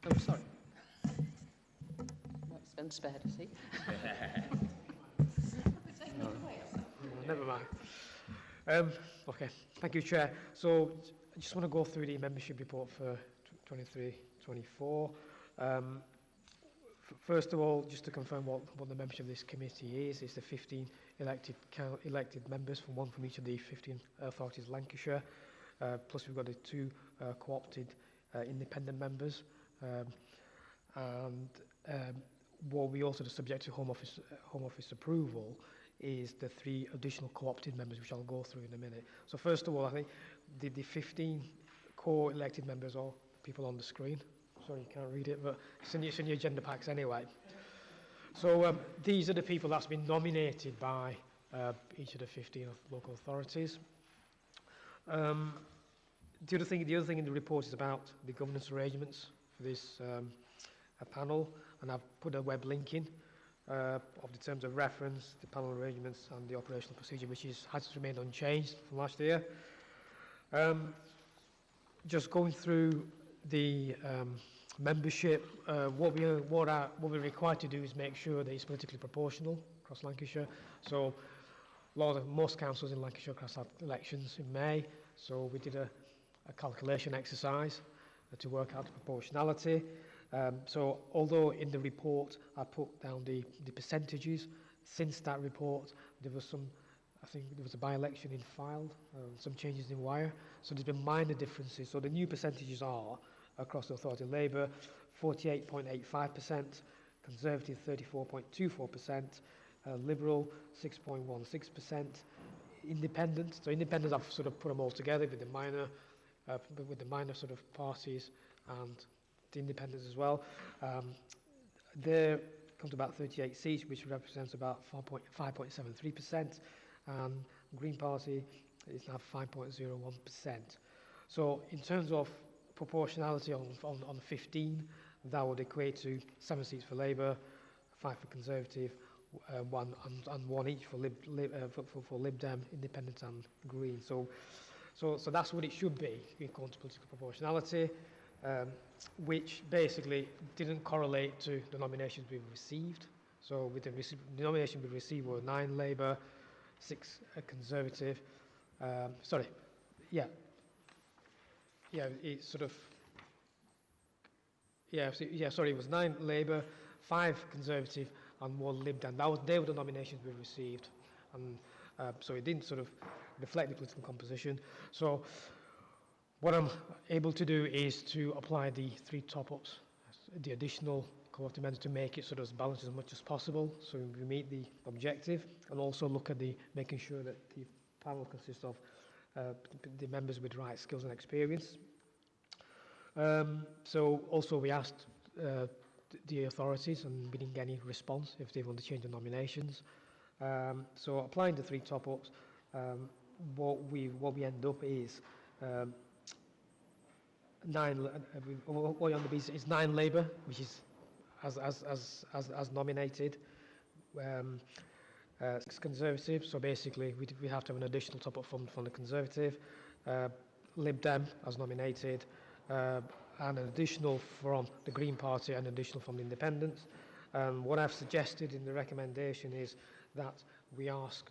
Oh, sorry. No, it's been spared, I see. Never mind. Okay, thank you, Chair. So I just want to go through the membership report for 23-24. First of all, just to confirm what the membership of this committee is, it's the 15 elected members, from each of the 15 authorities of Lancashire, plus we've got the 2 co-opted independent members, and what we also, subject to Home Office approval, is the 3 additional co-opted members, which I'll go through in a minute. So first of all, I think the 15 co-elected members are people on the screen. Sorry, you can't read it, but it's in your agenda packs anyway. So these are the people that's been nominated by each of the 15 local authorities. The other thing in the report is about the governance arrangements for this panel, and I've put a web link in of the terms of reference, the panel arrangements, and the operational procedure, which has remained unchanged from last year. Just going through the membership, what we're required to do is make sure that it's politically proportional across Lancashire. So most councils in Lancashire cross had elections in May, so we did a calculation exercise to work out the proportionality. So although in the report I put down the percentages, since that report there was I think there was a by-election in Fylde, some changes in Wire, so there's been minor differences. So the new percentages are, across the authority, Labour 48.85%, Conservative 34.24%, Liberal 6.16%, Independent. So Independents, I've sort of put them all together with the minor sort of parties and the Independents as well. There comes to about 38 seats, which represents about 5.73%, and Green Party is now 5.01%. So in terms of proportionality on 15, that would equate to 7 seats for Labour, 5 for Conservative, 1 each for Lib Dem, Independent and Green. So that's what it should be according to political proportionality, which basically didn't correlate to the nominations we've received. So with the nominations we received were 9 Labour, 6 Conservative. It was 9 Labour, 5 Conservative, and 1 Lib Dem. They were the nominations we received, and so it didn't sort of reflect the political composition. So what I'm able to do is to apply the 3 top-ups, the additional co-opted members, to make it sort of balanced as much as possible, so we meet the objective, and also look at making sure that the panel consists of the members with the right skills and experience. So also we asked the authorities, and we didn't get any response if they want to change the nominations. So applying the 3 top-ups, what we end up is 9. What we end up is 9 Labour, which is as nominated. 6 Conservative, so basically we have to have an additional top-up from the Conservative. Lib Dem as nominated, and an additional from the Green Party and an additional from the Independents. What I've suggested in the recommendation is that we ask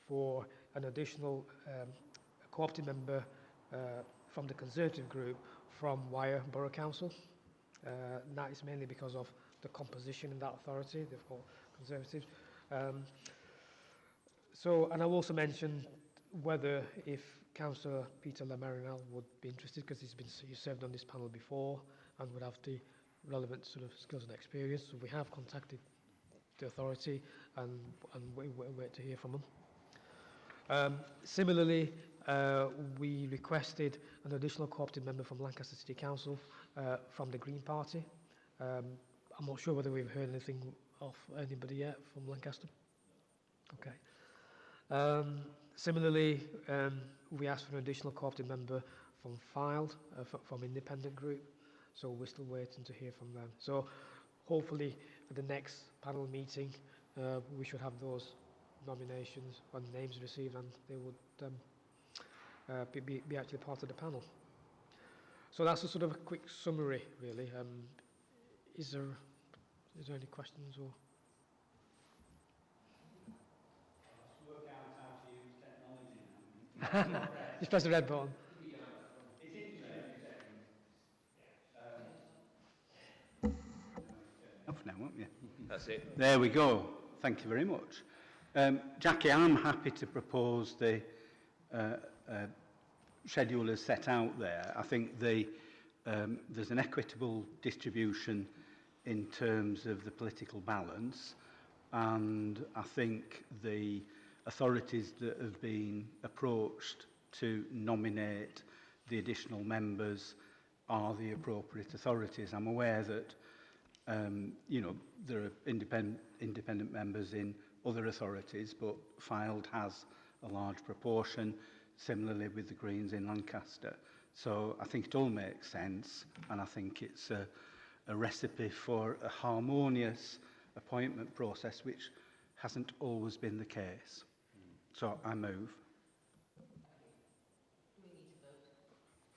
for an additional co-opted member from the Conservative group from Wire Borough Council. That is mainly because of the composition in that authority. They've got Conservatives. And I've also mentioned whether if Councillor Peter Lemerinal would be interested, because he's served on this panel before and would have the relevant sort of skills and experience. So we have contacted the authority and we wait to hear from them. Similarly, we requested an additional co-opted member from Lancaster City Council from the Green Party. I'm not sure whether we've heard anything of anybody yet from Lancaster. Okay. Similarly, we asked for an additional co-opted member from Fylde, from Independent Group, so we're still waiting to hear from them. So hopefully at the next panel meeting, we should have those nominations and names received, and they would be actually part of the panel. So that's a sort of a quick summary, really. Is there any questions or? Work out how to use technology now. Just press the red button. It's interesting. Off now, won't you? That's it. There we go. Thank you very much. Jackie, I'm happy to propose the schedule as set out there. I think there's an equitable distribution in terms of the political balance, and I think the authorities that have been approached to nominate the additional members are the appropriate authorities. I'm aware that there are independent members in other authorities, but Fylde has a large proportion, similarly with the Greens in Lancaster. So I think it all makes sense, and I think it's a recipe for a harmonious appointment process, which hasn't always been the case. So I move.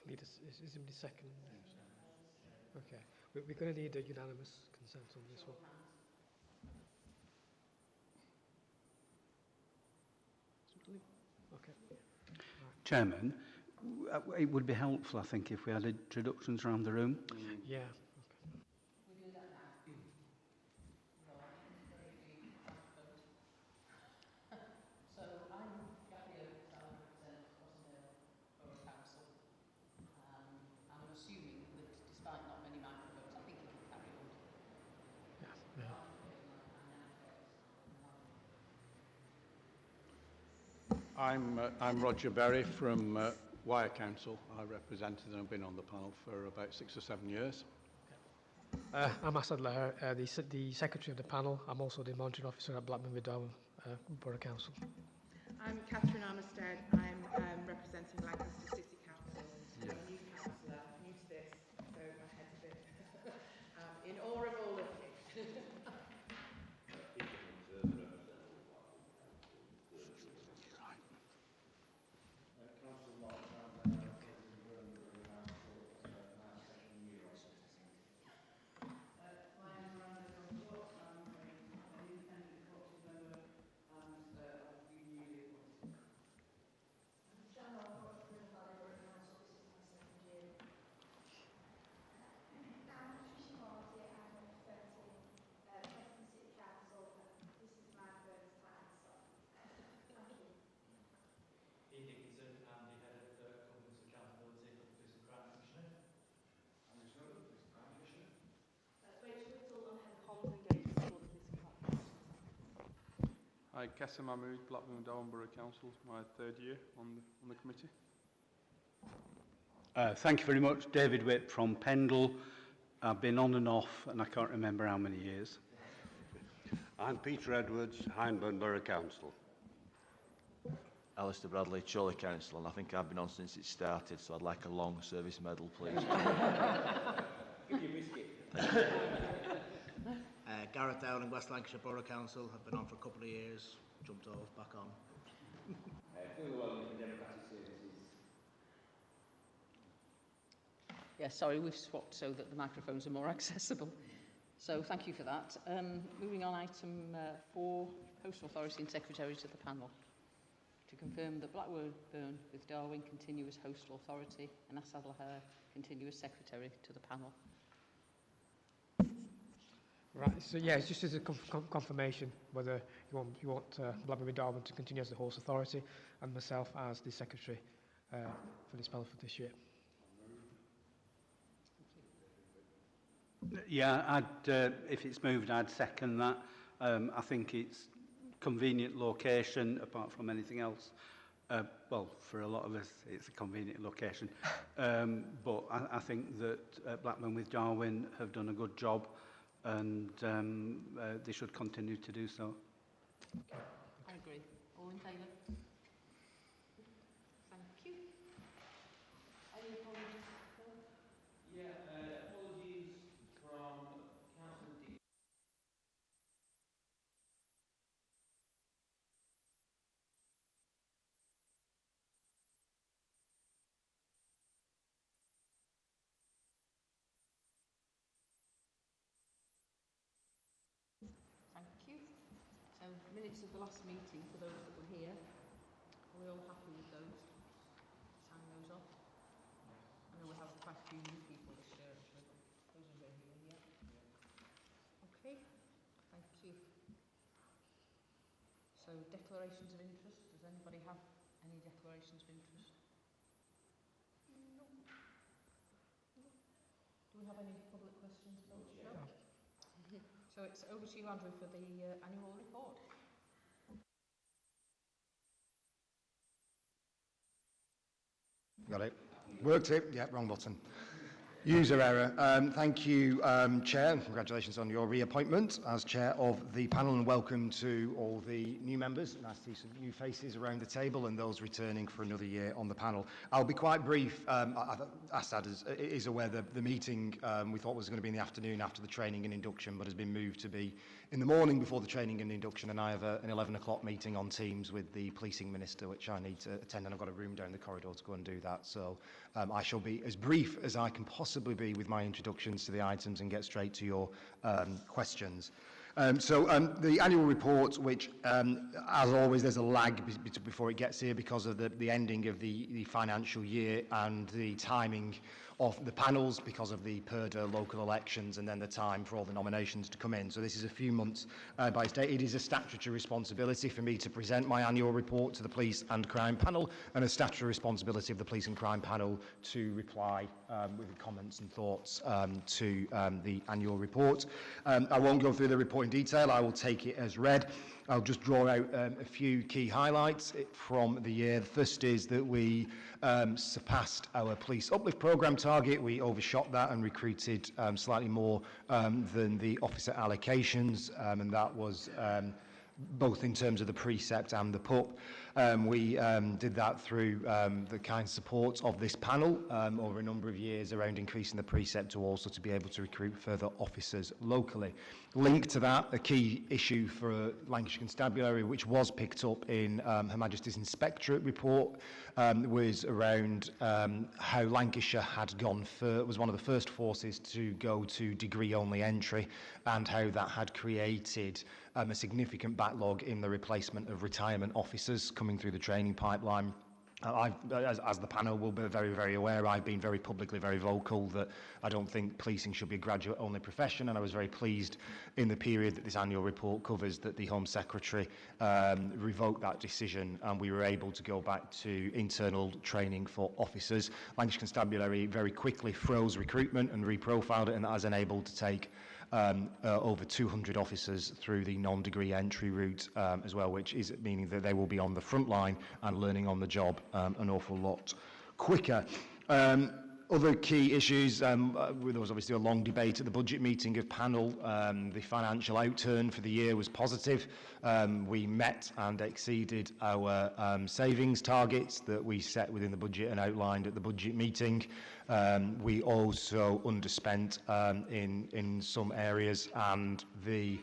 Is it the second? Okay. We're going to need a unanimous consent on this one. Okay. Chairman, it would be helpful, I think, if we had introductions around the room. Yeah. I'm Roger Berry from Wire Council. I represented and I've been on the panel for about 6 or 7 years. I'm Asad Lahar, the secretary of the panel. I'm also the monitoring officer at Blackburn with Darwen Borough Council. I'm Catherine Armistead. I'm representing Lancaster City Council. I'm a new councillor, new to this, so my head's a bit in awe of all of you. Hi, Kessa Mahmood, Blackburn and Darwen Borough Council, my 3rd year on the committee. Thank you very much. David Whip from Pendle. I've been on and off, and I can't remember how many years. I'm Peter Edwards, Hyndburn Borough Council. Alistair Bradley, Chorley Council, and I think I've been on since it started, so I'd like a long service medal, please. Give you a biscuit. Gareth Dowling, West Lancashire Borough Council. I've been on for a couple of years, jumped off, back on. Yeah, sorry, we've swapped so that the microphones are more accessible. So thank you for that. Moving on, item 4, Postal Authority and Secretary to the panel. To confirm that Blackburn with Darwen continuous Postal Authority and Asad Lahar continuous Secretary to the panel. Right, so yeah, it's just as a confirmation whether you want Blackburn with Darwen to continue as the horse authority and myself as the secretary for this panel for this year. Yeah, if it's moved, I'd second that. I think it's convenient location, apart from anything else. Well, for a lot of us, it's a convenient location. But I think that Blackburn with Darwen have done a good job, and they should continue to do so. I agree. All in favour? Thank you. Any apologies? Yeah, apologies from Councillor D. Minutes of the last meeting for those that were here. Are we all happy with those? Sign those off. I know we have quite a few new people this year, actually, but those who are here, yeah. Okay, thank you. So, declarations of interest. Does anybody have any declarations of interest? No. Do we have any public questions? No. So it's over to you, Andrew, for the annual report. Got it. Worked it. Yeah, wrong button. User error. Thank you, Chair, and congratulations on your reappointment as Chair of the panel, and welcome to all the new members. Nice to see some new faces around the table and those returning for another year on the panel. I'll be quite brief. Assad is aware that the meeting we thought was going to be in the afternoon after the training and induction, but has been moved to be in the morning before the training and induction, and I have an 11 o'clock meeting on Teams with the Policing Minister, which I need to attend, and I've got a room down the corridor to go and do that. So I shall be as brief as I can possibly be with my introductions to the items and get straight to your questions. The annual report, which, as always, there's a lag before it gets here because of the ending of the financial year and the timing of the panels because of the PERDA local elections and then the time for all the nominations to come in. So this is a few months by date. It is a statutory responsibility for me to present my annual report to the Police and Crime Panel, and a statutory responsibility of the Police and Crime Panel to reply with comments and thoughts to the annual report. I won't go through the report in detail. I will take it as read. I'll just draw out a few key highlights from the year. The first is that we surpassed our police uplift programme target. We overshot that and recruited slightly more than the officer allocations, and that was both in terms of the precept and the PUP. We did that through the kind support of this panel over a number of years around increasing the precept to also to be able to recruit further officers locally. Linked to that, a key issue for Lancashire Constabulary, which was picked up in Her Majesty's Inspectorate report, was around how Lancashire had was one of the first forces to go to degree-only entry, and how that had created a significant backlog in the replacement of retirement officers coming through the training pipeline. As the panel will be very, very aware, I've been very publicly very vocal that I don't think policing should be a graduate-only profession, and I was very pleased in the period that this annual report covers that the Home Secretary revoked that decision, and we were able to go back to internal training for officers. Lancashire Constabulary very quickly froze recruitment and reprofiled it, and that has enabled to take over 200 officers through the non-degree entry route as well, which is meaning that they will be on the front line and learning on the job an awful lot quicker. Other key issues, there was obviously a long debate at the budget meeting of panel. The financial outturn for the year was positive. We met and exceeded our savings targets that we set within the budget and outlined at the budget meeting. We also underspent in some areas, and the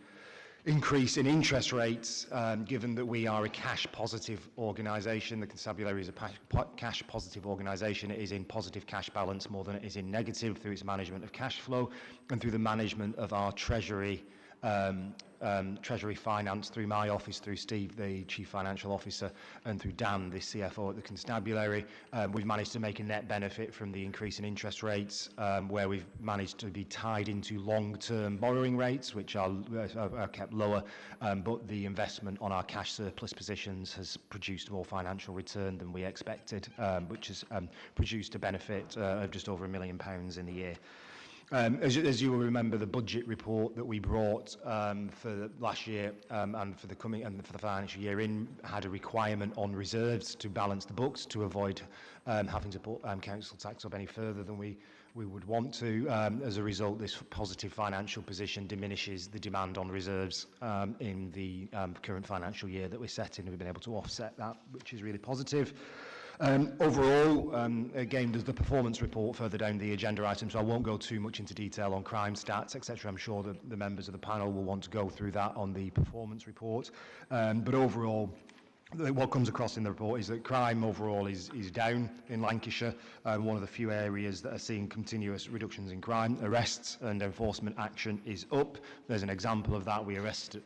increase in interest rates, given that we are a cash-positive organisation. The Constabulary is a cash-positive organisation. It is in positive cash balance more than it is in negative through its management of cash flow and through the management of our treasury finance through my office, through Steve, the Chief Financial Officer, and through Dan, the CFO at the Constabulary. We've managed to make a net benefit from the increase in interest rates, where we've managed to be tied into long-term borrowing rates, which are kept lower, but the investment on our cash surplus positions has produced more financial return than we expected, which has produced a benefit of just over £1 million in the year. As you will remember, the budget report that we brought for last year and for the financial year had a requirement on reserves to balance the books to avoid having to put council tax up any further than we would want to. As a result, this positive financial position diminishes the demand on reserves in the current financial year that we're set in. We've been able to offset that, which is really positive. Overall, again, there's the performance report further down the agenda item, so I won't go too much into detail on crime stats, etc. I'm sure that the members of the panel will want to go through that on the performance report. But overall, what comes across in the report is that crime overall is down in Lancashire. One of the few areas that are seeing continuous reductions in crime. Arrests and enforcement action is up. There's an example of that. We arrested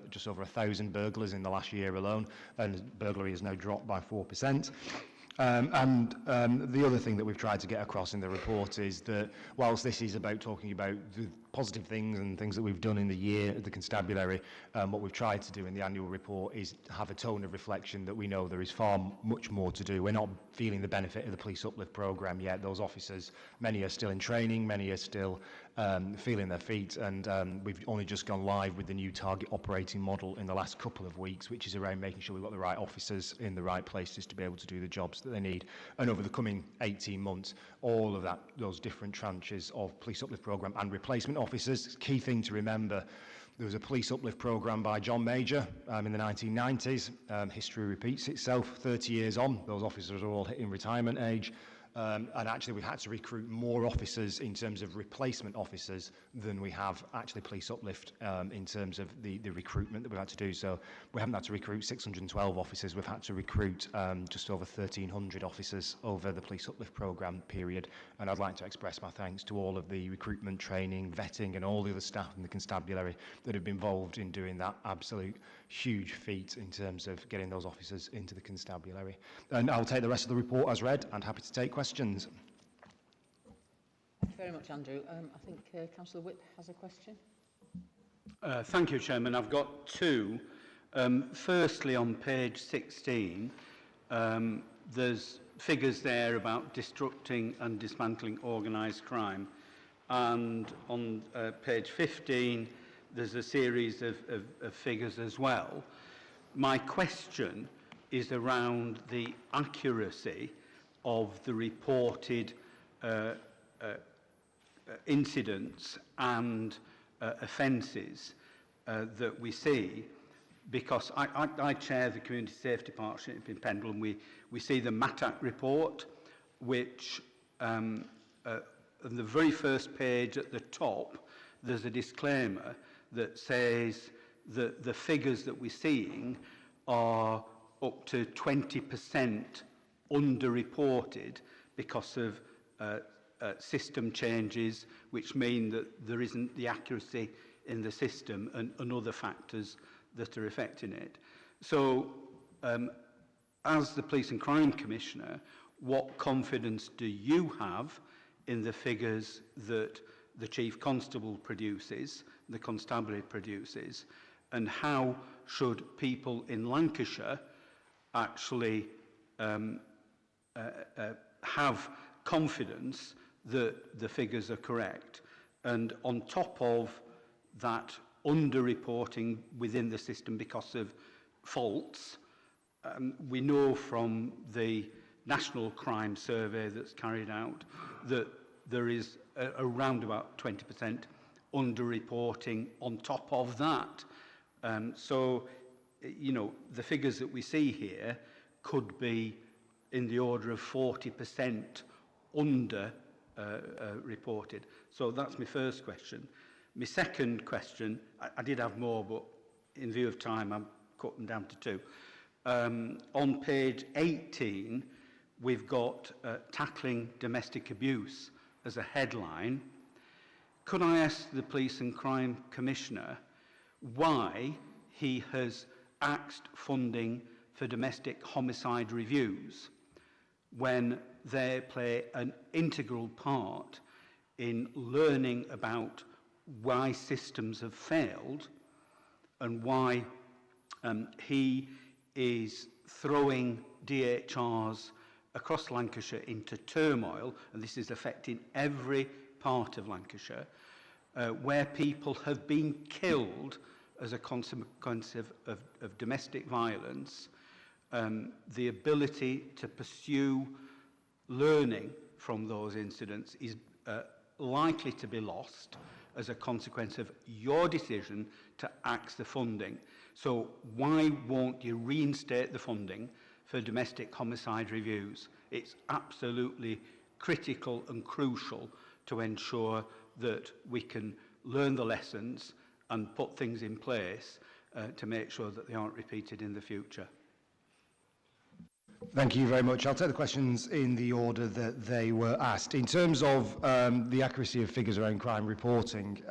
just over 1,000 burglars in the last year alone, and burglary has now dropped by 4%. The other thing that we've tried to get across in the report is that whilst this is about talking about the positive things and things that we've done in the year at the constabulary, what we've tried to do in the annual report is have a tone of reflection that we know there is much more to do. We're not feeling the benefit of the police uplift programme yet. Those officers, many are still in training, many are still feeling their feet, and we've only just gone live with the new target operating model in the last couple of weeks, which is around making sure we've got the right officers in the right places to be able to do the jobs that they need. And over the coming 18 months, all of those different tranches of police uplift programme and replacement officers. Key thing to remember, there was a police uplift programme by John Major in the 1990s. History repeats itself. 30 years on, those officers are all hitting retirement age. And actually we've had to recruit more officers in terms of replacement officers than we have actually police uplift in terms of the recruitment that we've had to do. So we haven't had to recruit 612 officers, we've had to recruit just over 1,300 officers over the police uplift programme period. And I'd like to express my thanks to all of the recruitment, training, vetting and all the other staff in the constabulary that have been involved in doing that absolute huge feat in terms of getting those officers into the constabulary. And I'll take the rest of the report as read and happy to take questions. Thank you very much, Andrew. I think Councillor Whip has a question. Thank you, Chairman. I've got two. Firstly, on page 16, there's figures there about destructing and dismantling organised crime. And on page 15, there's a series of figures as well. My question is around the accuracy of the reported incidents and offences that we see, because I chair the Community Safety Partnership in Pendle, and we see the MATAC report, which on the very first page at the top, there's a disclaimer that says that the figures that we're seeing are up to 20% underreported because of system changes, which mean that there isn't the accuracy in the system and other factors that are affecting it. So, as the Police and Crime Commissioner, what confidence do you have in the figures that the Chief Constable produces, the Constabulary produces, and how should people in Lancashire actually have confidence that the figures are correct? And on top of that underreporting within the system because of faults, we know from the National Crime Survey that's carried out that there is around about 20% underreporting on top of that. So, you know, the figures that we see here could be in the order of 40% under reported. So that's my first question. My second question, I did have more, but in view of time, I've cut them down to two. On page 18, we've got tackling domestic abuse as a headline. Could I ask the Police and Crime Commissioner why he has axed funding for domestic homicide reviews when they play an integral part in learning about why systems have failed and why he is throwing DHRs across Lancashire into turmoil, and this is affecting every part of Lancashire, where people have been killed as a consequence of domestic violence. The ability to pursue learning from those incidents is likely to be lost as a consequence of your decision to axe the funding. So why won't you reinstate the funding for domestic homicide reviews? It's absolutely critical and crucial to ensure that we can learn the lessons and put things in place to make sure that they aren't repeated in the future. Thank you very much. I'll take the questions in the order that they were asked. In terms of the accuracy of figures around crime reporting,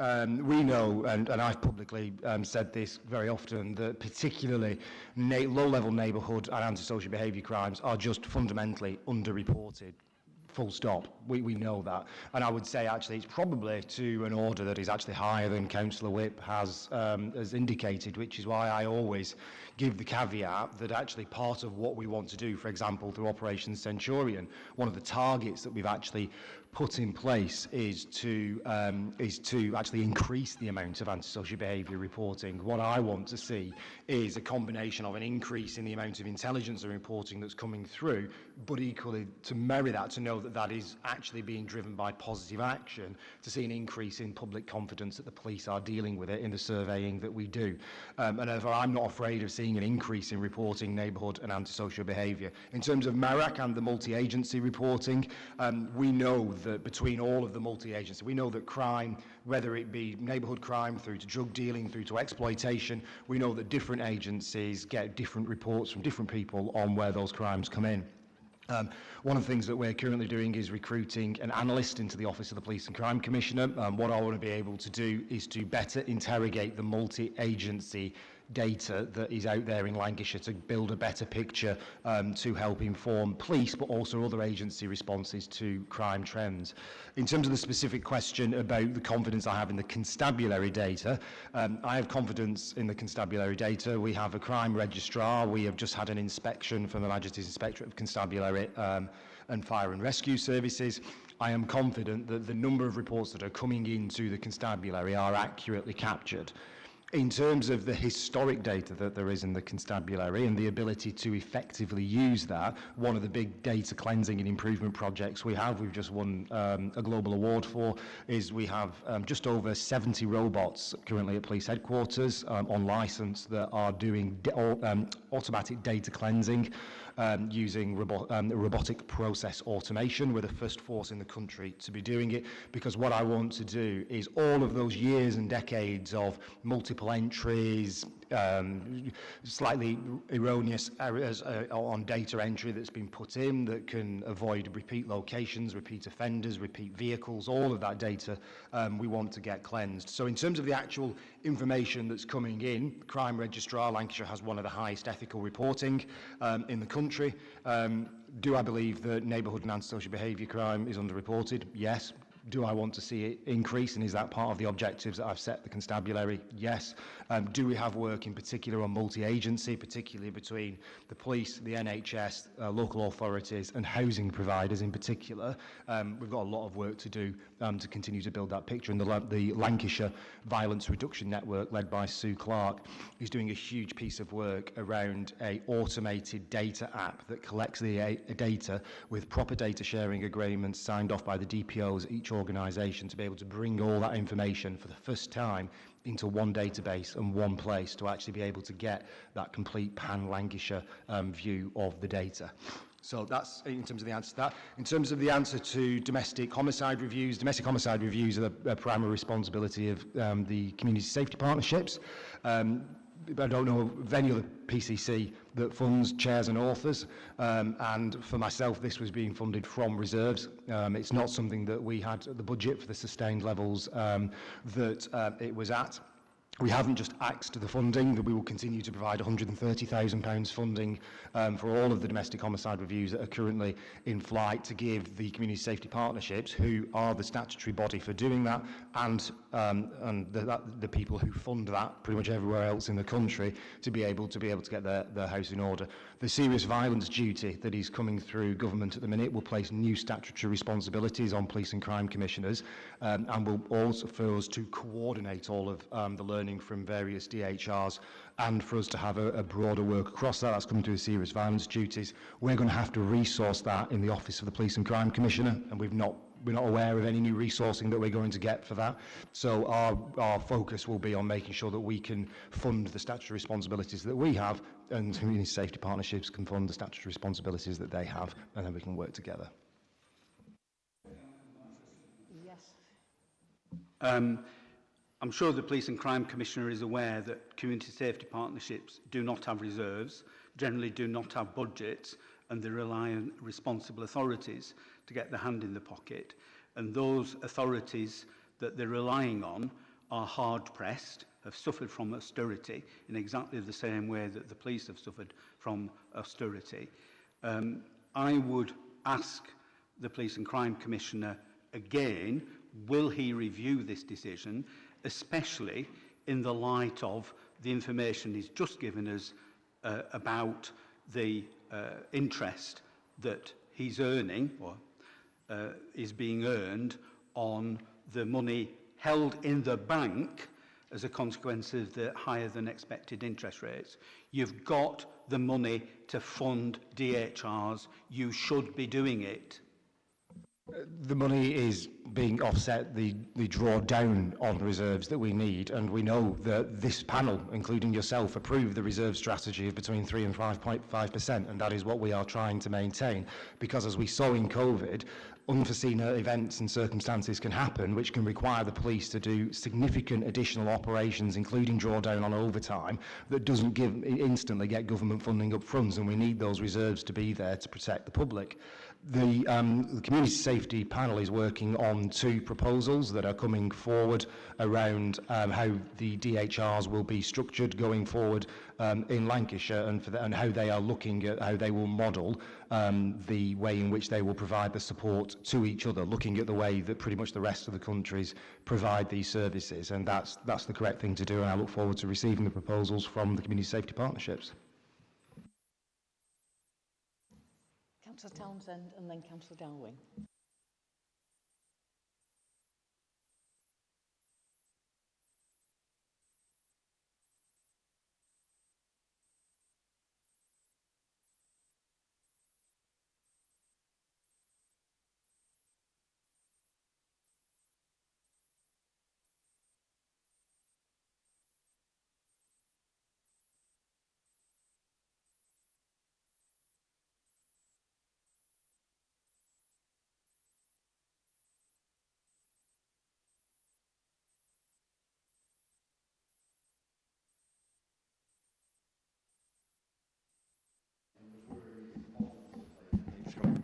we know, and I've publicly said this very often, that particularly low-level neighbourhood and antisocial behaviour crimes are just fundamentally underreported. Full stop. We know that. And I would say actually it's probably to an order that is actually higher than Councillor Whip has indicated, which is why I always give the caveat that actually part of what we want to do, for example, through Operation Centurion, one of the targets that we've actually put in place is to actually increase the amount of antisocial behaviour reporting. What I want to see is a combination of an increase in the amount of intelligence and reporting that's coming through, but equally to marry that, to know that that is actually being driven by positive action, to see an increase in public confidence that the police are dealing with it in the surveying that we do. And therefore I'm not afraid of seeing an increase in reporting neighbourhood and antisocial behaviour. In terms of MARAC and the multi-agency reporting, we know that between all of the multi-agency, we know that crime, whether it be neighbourhood crime through to drug dealing, through to exploitation, we know that different agencies get different reports from different people on where those crimes come in. One of the things that we're currently doing is recruiting an analyst into the Office of the Police and Crime Commissioner. What I want to be able to do is to better interrogate the multi-agency data that is out there in Lancashire to build a better picture to help inform police but also other agency responses to crime trends. In terms of the specific question about the confidence I have in the constabulary data, I have confidence in the constabulary data. We have a crime registrar. We have just had an inspection from the Majesty's Inspectorate of Constabulary and Fire and Rescue Services. I am confident that the number of reports that are coming into the constabulary are accurately captured. In terms of the historic data that there is in the constabulary and the ability to effectively use that, one of the big data cleansing and improvement projects we've just won a global award for, is we have just over 70 robots currently at police headquarters on licence that are doing automatic data cleansing using robotic process automation. We're the first force in the country to be doing it, because what I want to do is all of those years and decades of multiple entries, slightly erroneous errors on data entry that's been put in that can avoid repeat locations, repeat offenders, repeat vehicles, all of that data we want to get cleansed. So in terms of the actual information that's coming in, Crime Registrar Lancashire has one of the highest ethical reporting in the country. Do I believe that neighbourhood and antisocial behaviour crime is underreported? Yes. Do I want to see it increase, and is that part of the objectives that I've set the constabulary? Yes. Do we have work in particular on multi-agency, particularly between the police, the NHS, local authorities and housing providers in particular? We've got a lot of work to do to continue to build that picture, and the Lancashire Violence Reduction Network, led by Sue Clark, is doing a huge piece of work around an automated data app that collects the data with proper data sharing agreements signed off by the DPOs at each organisation, to be able to bring all that information for the first time into one database and one place, to actually be able to get that complete pan-Lancashire view of the data. So that's in terms of the answer to that. In terms of the answer to domestic homicide reviews are the primary responsibility of the community safety partnerships. I don't know of any other PCC that funds chairs and authors, and for myself this was being funded from reserves. It's not something that we had the budget for the sustained levels that it was at. We haven't just axed the funding, that we will continue to provide £130,000 funding for all of the domestic homicide reviews that are currently in flight, to give the community safety partnerships, who are the statutory body for doing that, and the people who fund that pretty much everywhere else in the country, to be able to get their house in order. The serious violence duty that is coming through government at the minute will place new statutory responsibilities on police and crime commissioners, and will also for us to coordinate all of the learning from various DHRs, and for us to have a broader work across that. That's coming through the serious violence duties. We're going to have to resource that in the Office of the Police and Crime Commissioner, and we're not aware of any new resourcing that we're going to get for that. So our focus will be on making sure that we can fund the statutory responsibilities that we have, and community safety partnerships can fund the statutory responsibilities that they have, and then we can work together. Yes. I'm sure the Police and Crime Commissioner is aware that community safety partnerships do not have reserves, generally do not have budgets, and they rely on responsible authorities to get their hand in the pocket. And those authorities that they're relying on are hard-pressed, have suffered from austerity in exactly the same way that the police have suffered from austerity. I would ask the Police and Crime Commissioner again, will he review this decision, especially in the light of the information he's just given us about the interest that he's earning or is being earned on the money held in the bank as a consequence of the higher than expected interest rates. You've got the money to fund DHRs. You should be doing it. The money is being offset, the draw down on reserves that we need, and we know that this panel, including yourself, approved the reserve strategy of between 3 and 5.5%, and that is what we are trying to maintain, because as we saw in COVID, unforeseen events and circumstances can happen which can require the police to do significant additional operations, including drawdown on overtime, that doesn't instantly get government funding up front, and we need those reserves to be there to protect the public. The Community Safety Panel is working on 2 proposals that are coming forward around how the DHRs will be structured going forward in Lancashire, and how they are looking at how they will model the way in which they will provide the support to each other, looking at the way that pretty much the rest of the countries provide these services, and that's the correct thing to do, and I look forward to receiving the proposals from the Community Safety Partnerships. Councillor Townsend and then Councillor Darwen.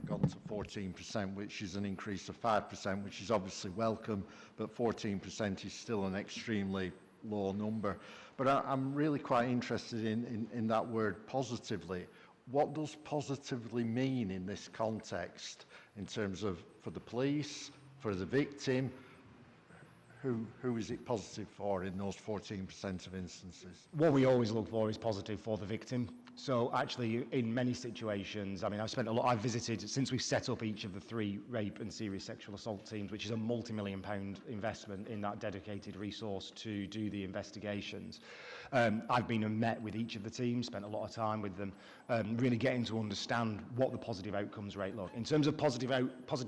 Gone to 14%, which is an increase of 5%, which is obviously welcome, but 14% is still an extremely low number. But I'm really quite interested in that word positively. What does positively mean in this context, in terms of for the police, for the victim? Who is it positive for in those 14% of instances? What we always look for is positive for the victim. So actually, in many situations, I mean, I've visited, since we've set up each of the 3 rape and serious sexual assault teams, which is a multi-million-pound investment in that dedicated resource to do the investigations. I've been and met with each of the teams, spent a lot of time with them, really getting to understand what the positive outcomes rate look. In terms of positive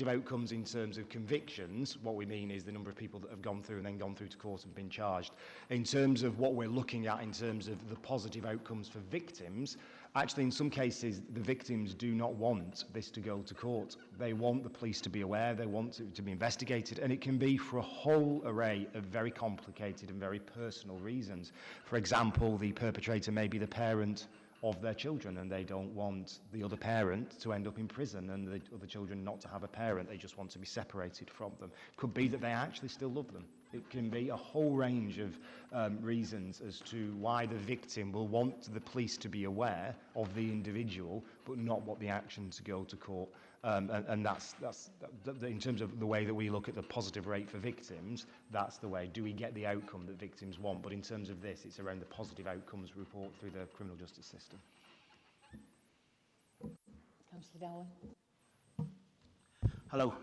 outcomes in terms of convictions, what we mean is the number of people that have gone through and then gone through to court and been charged. In terms of what we're looking at in terms of the positive outcomes for victims, actually in some cases the victims do not want this to go to court. They want the police to be aware, they want it to be investigated, and it can be for a whole array of very complicated and very personal reasons. For example, the perpetrator may be the parent of their children, and they don't want the other parent to end up in prison and the other children not to have a parent. They just want to be separated from them. It could be that they actually still love them. It can be a whole range of reasons as to why the victim will want the police to be aware of the individual, but not want the action to go to court. And that's in terms of the way that we look at the positive rate for victims, that's the way. Do we get the outcome that victims want? But in terms of this, it's around the positive outcomes report through the criminal justice system. Councillor Darwen. Hello.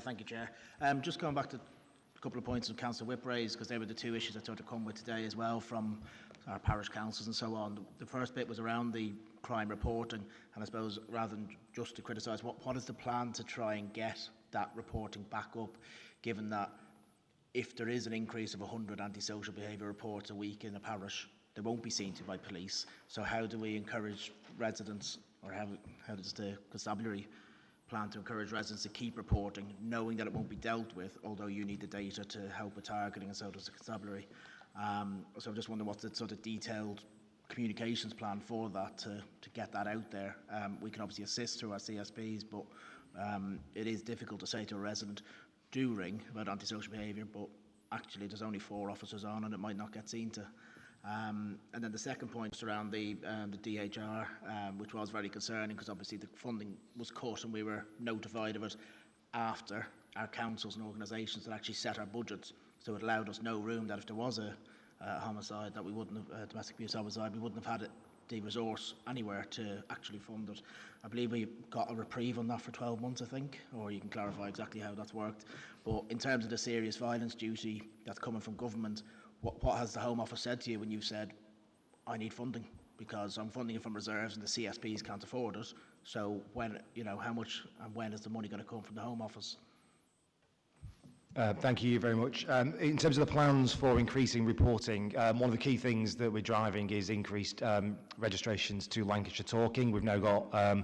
Thank you, Chair. Just going back to a couple of points of Councillor Whip raised, because they were the 2 issues I thought to come with today as well from our parish councils and so on. The first bit was around the crime reporting, and I suppose rather than just to criticise, what is the plan to try and get that reporting back up, given that if there is an increase of 100 antisocial behaviour reports a week in a parish, they won't be seen to by police. So how do we encourage residents, or how does the constabulary plan to encourage residents to keep reporting, knowing that it won't be dealt with, although you need the data to help with targeting, and so does the constabulary? So I'm just wondering what's the sort of detailed communications plan for that to get that out there. We can obviously assist through our CSPs, but it is difficult to say to a resident, do ring about antisocial behaviour, but actually there's only 4 officers on and it might not get seen to. And then the second point is around the DHR, which was very concerning because obviously the funding was cut and we were notified of it after our councils and organisations had actually set our budgets. So it allowed us no room that if there was a homicide that we wouldn't have, domestic abuse homicide, we wouldn't have had the resource anywhere to actually fund it. I believe we got a reprieve on that for 12 months, I think, or you can clarify exactly how that's worked. But in terms of the serious violence duty that's coming from government, what has the Home Office said to you when you've said, I need funding because I'm funding it from reserves and the CSPs can't afford it? So when, how much and when is the money going to come from the Home Office? Thank you very much. In terms of the plans for increasing reporting, one of the key things that we're driving is increased registrations to Lancashire Talking. We've now got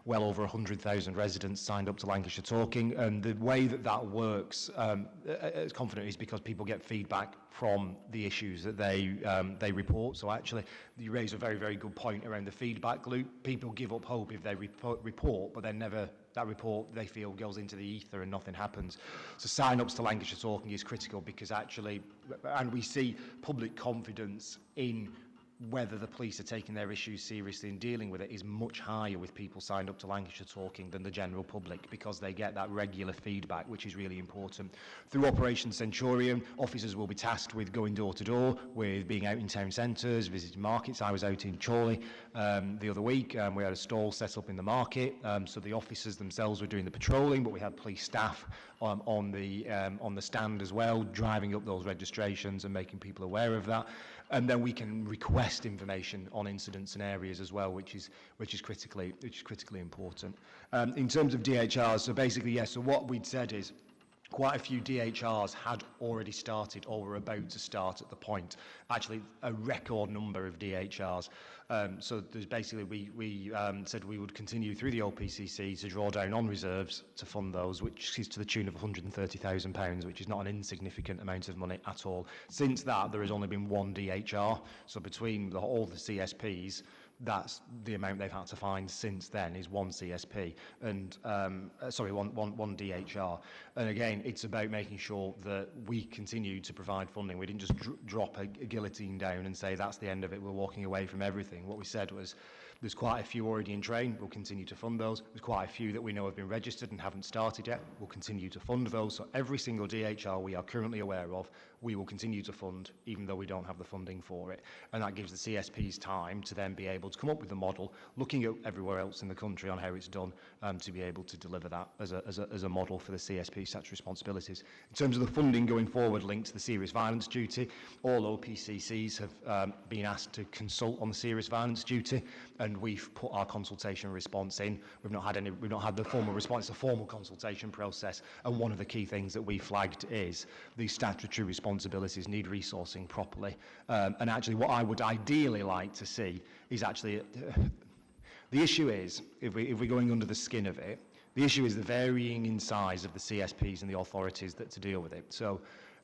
well over 100,000 residents signed up to Lancashire Talking, and the way that works, as confident, is because people get feedback from the issues that they report. So actually, you raise a very, very good point around the feedback loop. People give up hope if they report, but then that report, they feel, goes into the ether and nothing happens. So sign-ups to Lancashire Talking is critical because actually, and we see public confidence in whether the police are taking their issues seriously and dealing with it is much higher with people signed up to Lancashire Talking than the general public because they get that regular feedback, which is really important. Through Operation Centurion, officers will be tasked with going door to door, with being out in town centres, visiting markets. I was out in Chorley the other week. We had a stall set up in the market, so the officers themselves were doing the patrolling, but we had police staff on the stand as well, driving up those registrations and making people aware of that. And then we can request information on incidents and areas as well, which is critically important. In terms of DHRs, so basically, yes. So what we'd said is quite a few DHRs had already started or were about to start at the point. Actually, a record number of DHRs. So there's basically, we said we would continue through the OPCC to draw down on reserves to fund those, which is to the tune of £130,000, which is not an insignificant amount of money at all. Since that, there has only been one DHR. So between all the CSPs, that's the amount they've had to find since then is one CSP and one DHR. And again, it's about making sure that we continue to provide funding. We didn't just drop a guillotine down and say that's the end of it, we're walking away from everything. What we said was there's quite a few already in train, we'll continue to fund those. There's quite a few that we know have been registered and haven't started yet, we'll continue to fund those. So every single DHR we are currently aware of, we will continue to fund even though we don't have the funding for it. And that gives the CSPs time to then be able to come up with a model, looking at everywhere else in the country on how it's done, to be able to deliver that as a model for the CSP statutory responsibilities. In terms of the funding going forward linked to the serious violence duty, all OPCCs have been asked to consult on the serious violence duty, and we've put our consultation response in. We've not had the formal response, a formal consultation process, and one of the key things that we flagged is the statutory responsibilities need resourcing properly. And actually what I would ideally like to see is actually, the issue is, if we're going under the skin of it, the issue is the varying in size of the CSPs and the authorities that to deal with it. So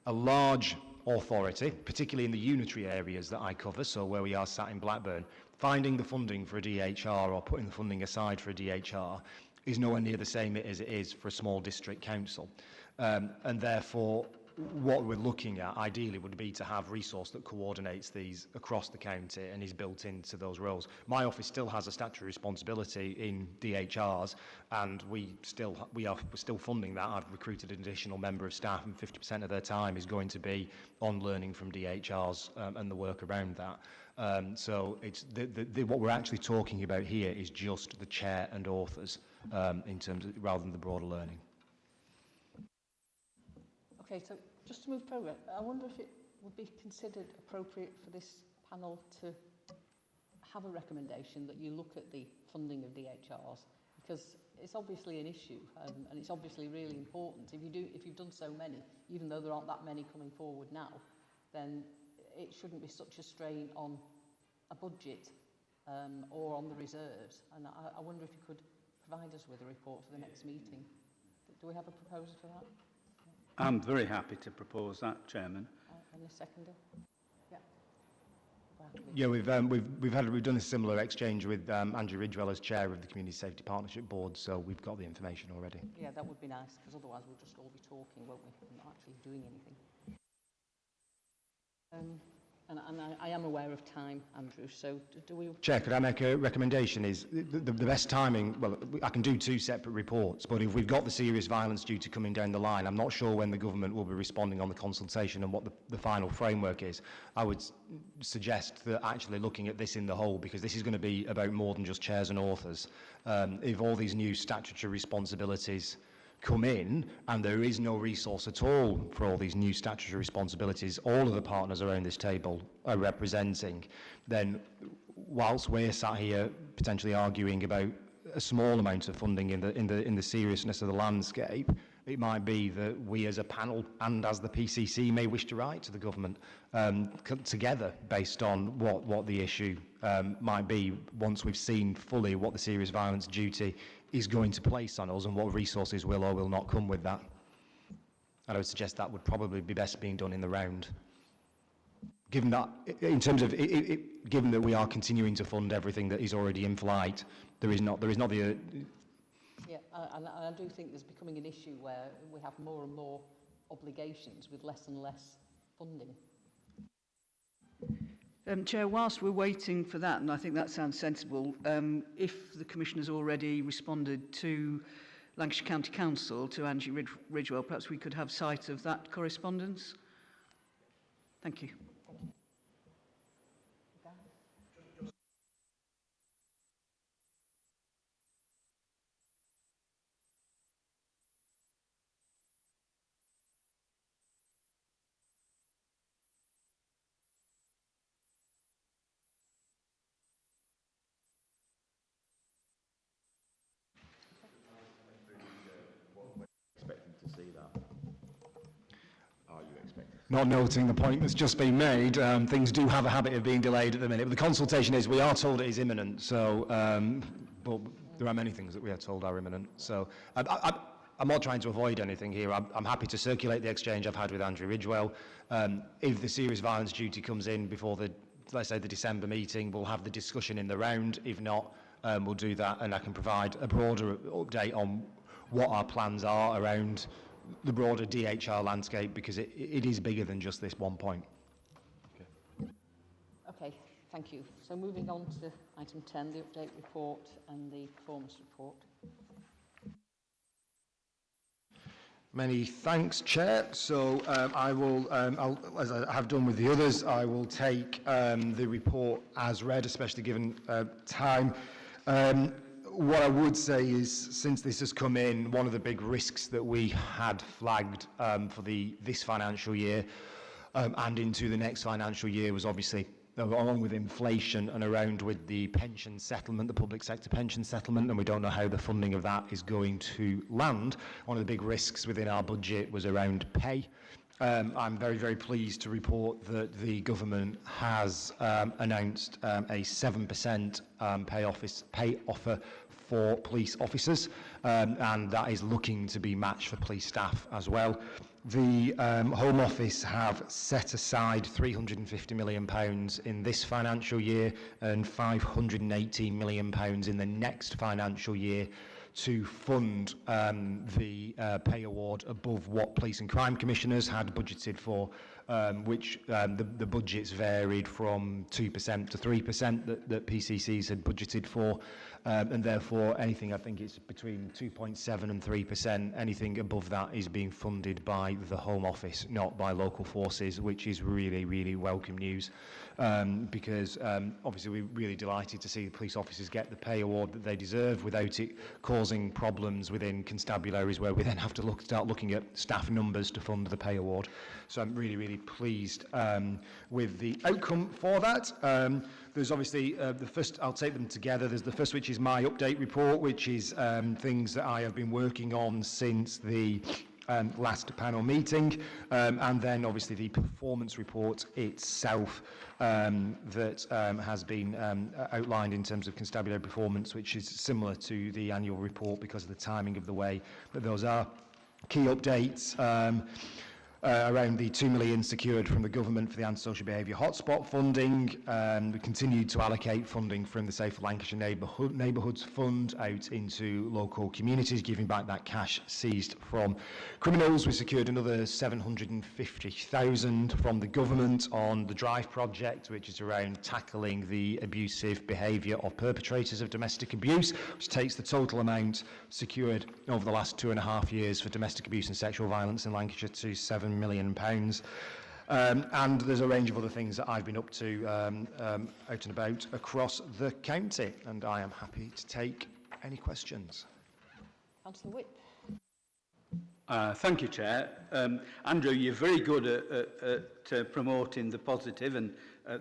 a large authority, particularly in the unitary areas that I cover, so where we are sat in Blackburn, finding the funding for a DHR or putting the funding aside for a DHR is nowhere near the same as it is for a small district council. And therefore, what we're looking at ideally would be to have resource that coordinates these across the county and is built into those roles. My office still has a statutory responsibility in DHRs, and we're still funding that. I've recruited an additional member of staff, and 50% of their time is going to be on learning from DHRs and the work around that. So it's what we're actually talking about here is just the chair and authors in terms of rather than the broader learning. Okay, so just to move forward, I wonder if it would be considered appropriate for this panel to have a recommendation that you look at the funding of DHRs, because it's obviously an issue and it's obviously really important. If you've done so many, even though there aren't that many coming forward now, then it shouldn't be such a strain on a budget or on the reserves. And I wonder if you could provide us with a report for the next meeting. Do we have a proposal for that? I'm very happy to propose that, Chairman. And a seconder? Yeah. Yeah, we've done a similar exchange with Andrew Ridgewell as chair of the Community Safety Partnership Board, so we've got the information already. Yeah, that would be nice, because otherwise we'll just all be talking, won't we? And not actually doing anything. And I am aware of time, Andrew, so do we... Chair, could I make a recommendation? Is the best timing, well, I can do 2 separate reports, but if we've got the serious violence duty coming down the line, I'm not sure when the government will be responding on the consultation and what the final framework is. I would suggest that actually looking at this in the whole, because this is going to be about more than just chairs and authors. If all these new statutory responsibilities come in and there is no resource at all for all these new statutory responsibilities all of the partners around this table are representing, then whilst we're sat here potentially arguing about a small amount of funding in the seriousness of the landscape, it might be that we as a panel and as the PCC may wish to write to the government together based on what the issue might be once we've seen fully what the serious violence duty is going to place on us and what resources will or will not come with that. And I would suggest that would probably be best being done in the round. Given that, in terms of, given that we are continuing to fund everything that is already in flight, there is not the... Yeah, and I do think there's becoming an issue where we have more and more obligations with less and less funding. Chair, whilst we're waiting for that, and I think that sounds sensible, if the Commissioner's already responded to Lancashire County Council, to Angie Ridgewell, perhaps we could have sight of that correspondence. Thank you. Not noting the point that's just been made, things do have a habit of being delayed at the minute. But the consultation is, we are told it is imminent, so, but there are many things that we are told are imminent. So I'm not trying to avoid anything here. I'm happy to circulate the exchange I've had with Andrew Ridgewell. If the serious violence duty comes in before the, let's say, the December meeting, we'll have the discussion in the round. If not, we'll do that, and I can provide a broader update on what our plans are around the broader DHR landscape, because it is bigger than just this one point. Okay, thank you. So moving on to item 10, the update report and the performance report. Many thanks, Chair. So I will, as I have done with the others, I will take the report as read, especially given time. What I would say is, since this has come in, one of the big risks that we had flagged for this financial year and into the next financial year was obviously, along with inflation and around with the pension settlement, the public sector pension settlement, and we don't know how the funding of that is going to land. One of the big risks within our budget was around pay. I'm very, very pleased to report that the government has announced a 7% pay offer for police officers, and that is looking to be matched for police staff as well. The Home Office have set aside £350 million in this financial year and £518 million in the next financial year to fund the pay award above what police and crime commissioners had budgeted for, which the budgets varied from 2% to 3% that PCCs had budgeted for, and therefore anything, I think it's between 2.7 and 3%, anything above that is being funded by the Home Office, not by local forces, which is really, really welcome news, because obviously we're really delighted to see the police officers get the pay award that they deserve without it causing problems within constabularies where we then have to start looking at staff numbers to fund the pay award. So I'm really, really pleased with the outcome for that. There's obviously the first, I'll take them together. There's the first, which is my update report, which is things that I have been working on since the last panel meeting, and then obviously the performance report itself that has been outlined in terms of constabulary performance, which is similar to the annual report because of the timing of the way that those are. Key updates. around the 2 million secured from the government for the antisocial behaviour hotspot funding. We continued to allocate funding from the Safer Lancashire Neighbourhoods Fund out into local communities, giving back that cash seized from criminals. We secured another 750,000 from the government on the DRIVE project, which is around tackling the abusive behaviour of perpetrators of domestic abuse, which takes the total amount secured over the last 2.5 years for domestic abuse and sexual violence in Lancashire to £7 million. And there's a range of other things that I've been up to out and about across the county, and I am happy to take any questions. Councillor Whip. Thank you, Chair. Andrew, you're very good at promoting the positive, and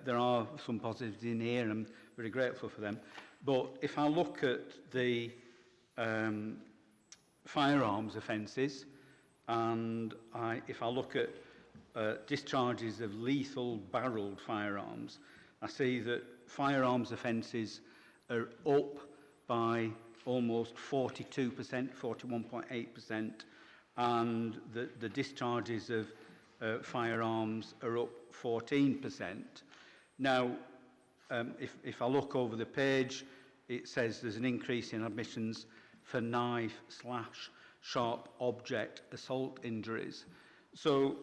there are some positives in here, and I'm very grateful for them. But if I look at the firearms offences, and if I look at discharges of lethal barrelled firearms, I see that firearms offences are up by almost 42%, 41.8%, and the discharges of firearms are up 14%. Now, if I look over the page, it says there's an increase in admissions for knife/sharp object assault injuries. So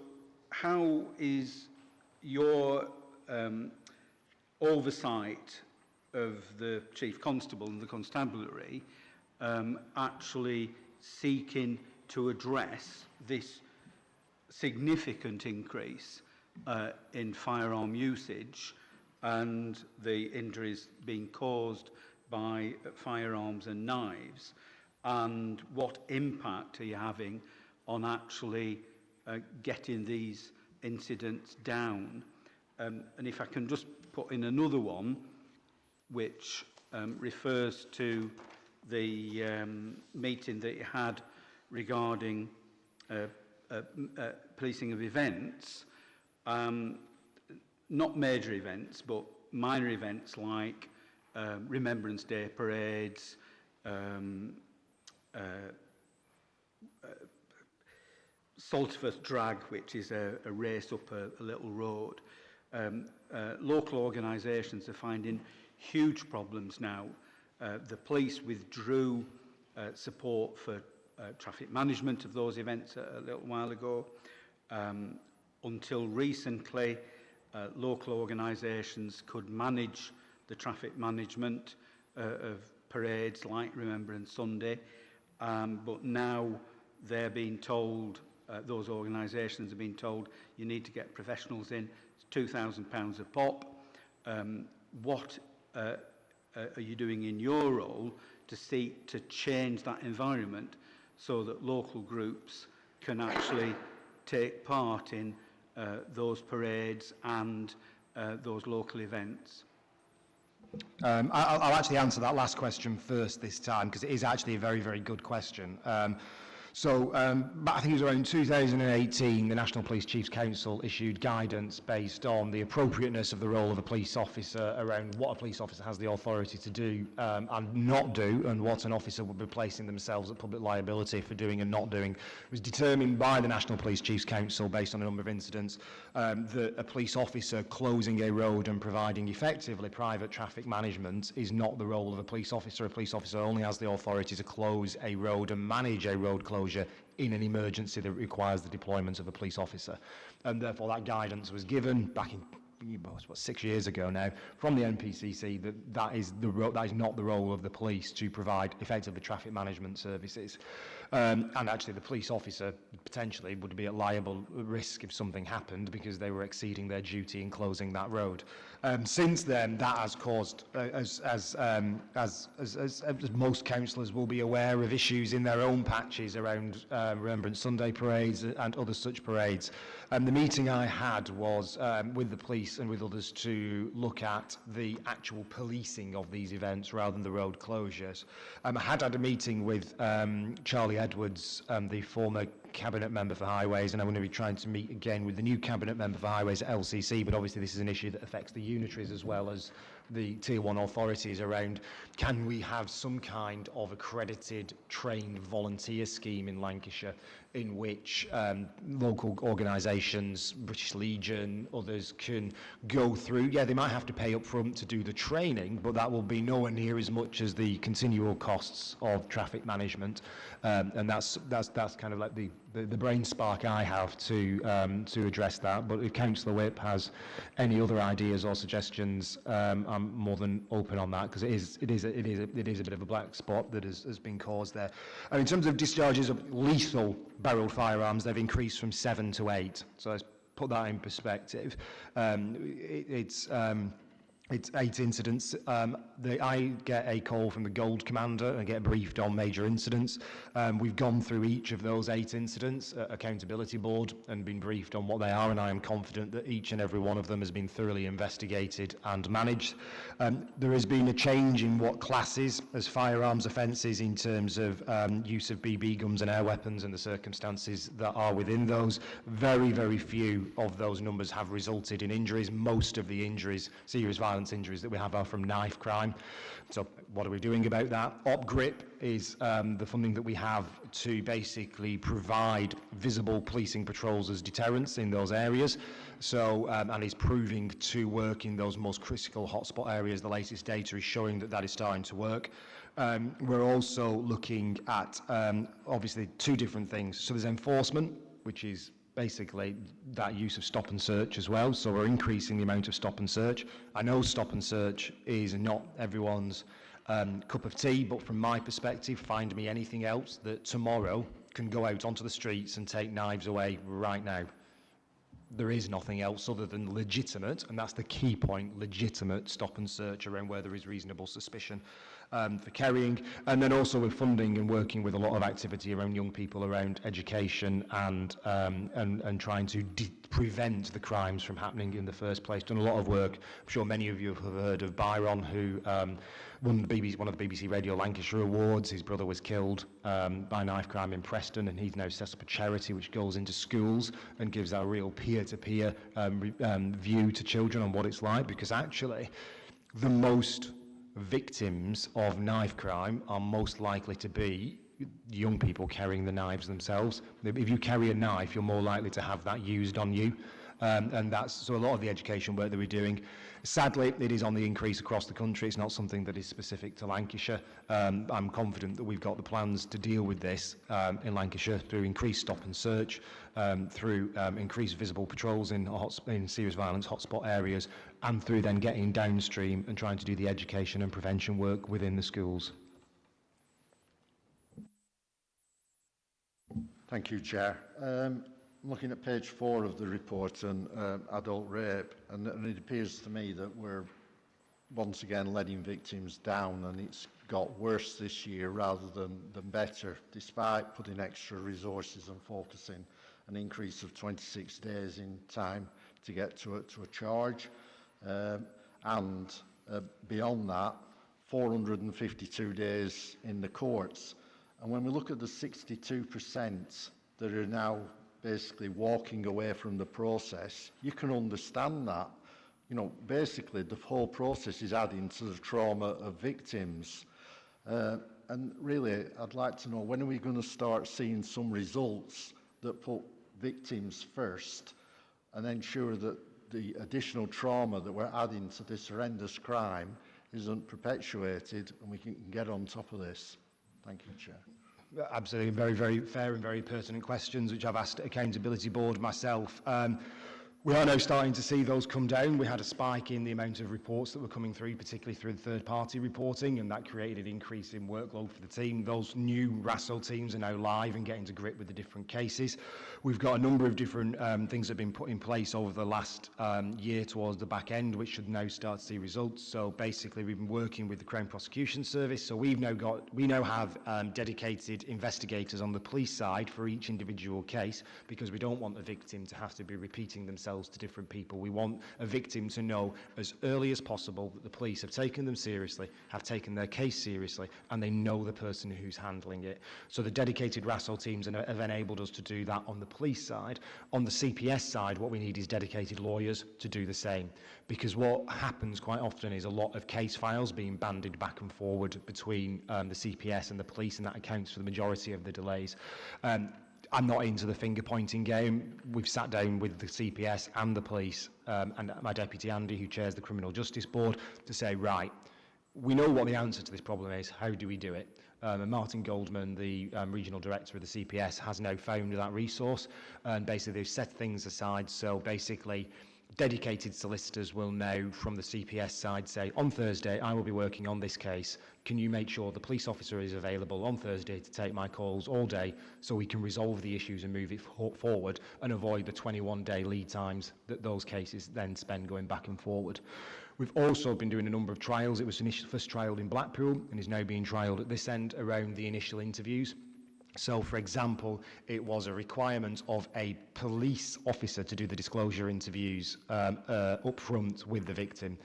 how is your oversight of the Chief Constable and the Constabulary actually seeking to address this significant increase in firearm usage and the injuries being caused by firearms and knives, and what impact are you having on actually getting these incidents down? And if I can just put in another one, which refers to the meeting that you had regarding policing of events, not major events, but minor events like Remembrance Day parades, Salterford Drag, which is a race up a little road. Local organisations are finding huge problems now. The police withdrew support for traffic management of those events a little while ago. Until recently, local organisations could manage the traffic management of parades like Remembrance Sunday, but now they're being told, those organisations are being told, you need to get professionals in. It's £2,000 a pop. What are you doing in your role to seek to change that environment so that local groups can actually take part in those parades and those local events? I'll actually answer that last question first this time, because it is actually a very, very good question. So I think it was around 2018, the National Police Chiefs Council issued guidance based on the appropriateness of the role of a police officer around what a police officer has the authority to do and not do, and what an officer would be placing themselves at public liability for doing and not doing. It was determined by the National Police Chiefs Council based on a number of incidents that a police officer closing a road and providing effectively private traffic management is not the role of a police officer. A police officer only has the authority to close a road and manage a road closure in an emergency that requires the deployment of a police officer. And therefore that guidance was given back in 6 years ago now from the NPCC that is not the role of the police to provide effectively traffic management services. And actually the police officer potentially would be at liable risk if something happened because they were exceeding their duty in closing that road. Since then, that has caused, as most councillors will be aware, of issues in their own patches around Remembrance Sunday parades and other such parades. The meeting I had was with the police and with others to look at the actual policing of these events rather than the road closures. I had a meeting with Charlie Edwards, the former Cabinet Member for Highways, and I'm going to be trying to meet again with the new Cabinet Member for Highways at LCC, but obviously this is an issue that affects the unitaries as well as the Tier 1 authorities around, can we have some kind of accredited, trained volunteer scheme in Lancashire in which local organisations, British Legion, others can go through. Yeah, they might have to pay up front to do the training, but that will be nowhere near as much as the continual costs of traffic management. And that's kind of like the brain spark I have to address that. But if Councillor Whip has any other ideas or suggestions, I'm more than open on that, because it is a bit of a black spot that has been caused there. And in terms of discharges of lethal barrelled firearms, they've increased from 7 to 8. So let's put that in perspective. It's 8 incidents. I get a call from the Gold Commander and get briefed on major incidents. We've gone through each of those 8 incidents at Accountability Board and been briefed on what they are, and I am confident that each and every one of them has been thoroughly investigated and managed. There has been a change in what classes as firearms offences in terms of use of BB guns and air weapons and the circumstances that are within those. Very, very few of those numbers have resulted in injuries. Most of the injuries, serious violence injuries that we have are from knife crime. So what are we doing about that? OpGrip is the funding that we have to basically provide visible policing patrols as deterrents in those areas. So, and is proving to work in those most critical hotspot areas. The latest data is showing that is starting to work. We're also looking at, obviously, 2 different things. So there's enforcement, which is basically that use of stop and search as well. So we're increasing the amount of stop and search. I know stop and search is not everyone's cup of tea, but from my perspective, find me anything else that tomorrow can go out onto the streets and take knives away right now. There is nothing else other than legitimate, and that's the key point, legitimate stop and search around where there is reasonable suspicion for carrying. And then also we're funding and working with a lot of activity around young people around education and trying to prevent the crimes from happening in the first place. Done a lot of work. I'm sure many of you have heard of Byron, who won one of the BBC Radio Lancashire Awards. His brother was killed by knife crime in Preston, and he's now set up a charity which goes into schools and gives that real peer-to-peer view to children on what it's like, because actually the most victims of knife crime are most likely to be young people carrying the knives themselves. If you carry a knife, you're more likely to have that used on you. And that's so a lot of the education work that we're doing. Sadly, it is on the increase across the country. It's not something that is specific to Lancashire. I'm confident that we've got the plans to deal with this in Lancashire through increased stop and search, through increased visible patrols in serious violence hotspot areas, and through then getting downstream and trying to do the education and prevention work within the schools. Thank you, Chair. Looking at page 4 of the report on adult rape, and it appears to me that we're once again letting victims down, and it's got worse this year rather than better, despite putting extra resources and focusing an increase of 26 days in time to get to a charge. And beyond that, 452 days in the courts. And when we look at the 62% that are now basically walking away from the process, you can understand that. You know, basically the whole process is adding to the trauma of victims. And really, I'd like to know, when are we going to start seeing some results that put victims first and ensure that the additional trauma that we're adding to this horrendous crime isn't perpetuated, and we can get on top of this? Thank you, Chair. Absolutely, very, very fair and very pertinent questions, which I've asked at Accountability Board myself. We are now starting to see those come down. We had a spike in the amount of reports that were coming through, particularly through the third-party reporting, and that created an increase in workload for the team. Those new RASO teams are now live and getting to grip with the different cases. We've got a number of different things that have been put in place over the last year towards the back end, which should now start to see results. So basically, we've been working with the Crown Prosecution Service. So we now have dedicated investigators on the police side for each individual case, because we don't want the victim to have to be repeating themselves ourselves to different people. We want a victim to know as early as possible that the police have taken them seriously, have taken their case seriously, and they know the person who's handling it. So the dedicated RASO teams have enabled us to do that on the police side. On the CPS side, what we need is dedicated lawyers to do the same. Because what happens quite often is a lot of case files being bandied back and forward between the CPS and the police, and that accounts for the majority of the delays. I'm not into the finger-pointing game. We've sat down with the CPS and the police, and my deputy Andy, who chairs the Criminal Justice Board, to say, right, we know what the answer to this problem is. How do we do it? And Martin Goldman, the regional director of the CPS, has now found that resource, and basically they've set things aside. So basically, dedicated solicitors will now, from the CPS side, say, on Thursday, I will be working on this case. Can you make sure the police officer is available on Thursday to take my calls all day so we can resolve the issues and move it forward and avoid the 21-day lead times that those cases then spend going back and forward. We've also been doing a number of trials. It was first trialled in Blackpool and is now being trialled at this end around the initial interviews. So, for example, it was a requirement of a police officer to do the disclosure interviews up front with the victim.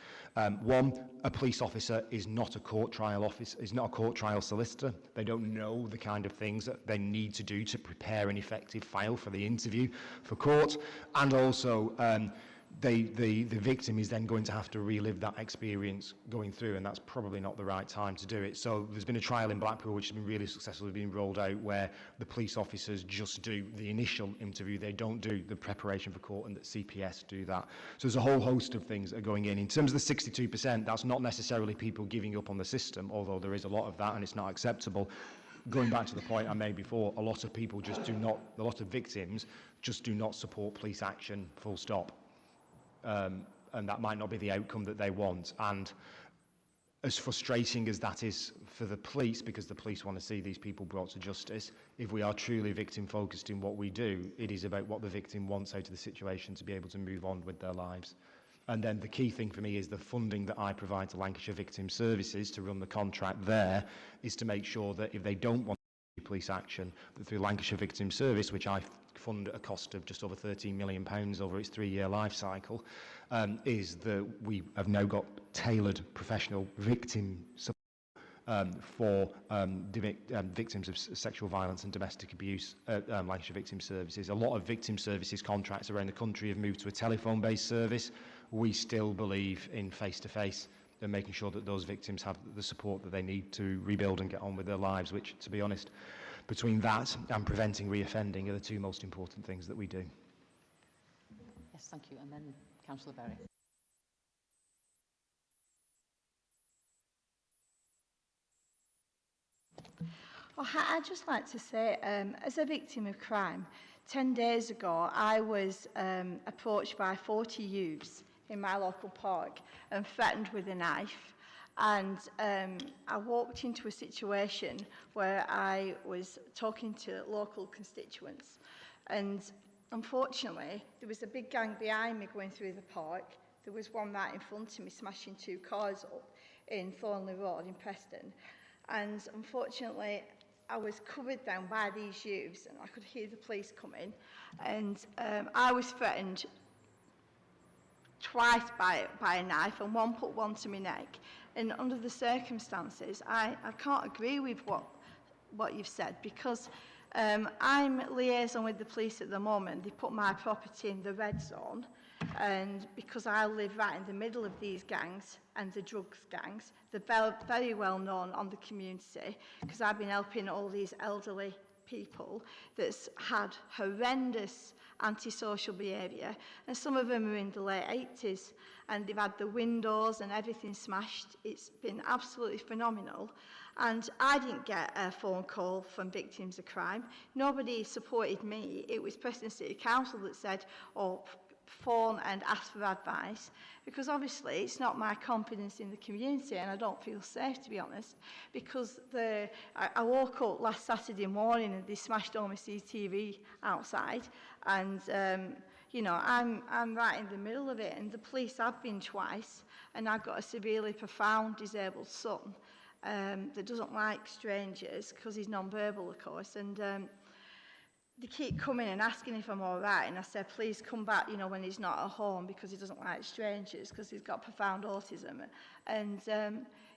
One, a police officer is not a court trial officer, is not a court trial solicitor. They don't know the kind of things that they need to do to prepare an effective file for the interview for court, and also the victim is then going to have to relive that experience going through, and that's probably not the right time to do it. So there's been a trial in Blackpool which has been really successfully being rolled out, where the police officers just do the initial interview. They don't do the preparation for court, and that CPS do that. So there's a whole host of things that are going in. In terms of the 62%, that's not necessarily people giving up on the system, although there is a lot of that and it's not acceptable. Going back to the point I made before, a lot of people just do not, a lot of victims just do not support police action, full stop. And that might not be the outcome that they want. And as frustrating as that is for the police, because the police want to see these people brought to justice, if we are truly victim focused in what we do, it is about what the victim wants out of the situation to be able to move on with their lives. And then the key thing for me is the funding that I provide to Lancashire Victim Services to run the contract there is to make sure that if they don't want police action, that through Lancashire Victim Service, which I fund at a cost of just over £13 million over its 3-year life cycle, is that we have now got tailored professional victim support for victims of sexual violence and domestic abuse at Lancashire Victim Services. A lot of victim services contracts around the country have moved to a telephone-based service. We still believe in face-to-face and making sure that those victims have the support that they need to rebuild and get on with their lives, which, to be honest, between that and preventing reoffending are the two most important things that we do. Yes, thank you. And then Councillor Berry. Well, I'd just like to say, as a victim of crime, 10 days ago I was approached by 40 youths in my local park and threatened with a knife. And I walked into a situation where I was talking to local constituents. And unfortunately, there was a big gang behind me going through the park. There was one right in front of me smashing 2 cars up in Thornley Road in Preston. And unfortunately, I was covered down by these youths and I could hear the police coming. And I was threatened twice by a knife, and one put one to my neck. And under the circumstances, I can't agree with what you've said, because I'm liaison with the police at the moment. They put my property in the red zone, and because I live right in the middle of these gangs and the drugs gangs, they're very well known on the community, because I've been helping all these elderly people that's had horrendous antisocial behaviour, and some of them are in the late 80s, and they've had the windows and everything smashed. It's been absolutely phenomenal. And I didn't get a phone call from victims of crime. Nobody supported me. It was Preston City Council that said, oh, phone and ask for advice, because obviously it's not my confidence in the community, and I don't feel safe, to be honest, because I woke up last Saturday morning and they smashed all my CCTV outside, and you know, I'm right in the middle of it, and the police have been twice, and I've got a severely profound disabled son that doesn't like strangers because he's non-verbal, of course, and they keep coming and asking if I'm all right, and I said, please come back, you know, when he's not at home, because he doesn't like strangers, because he's got profound autism. And,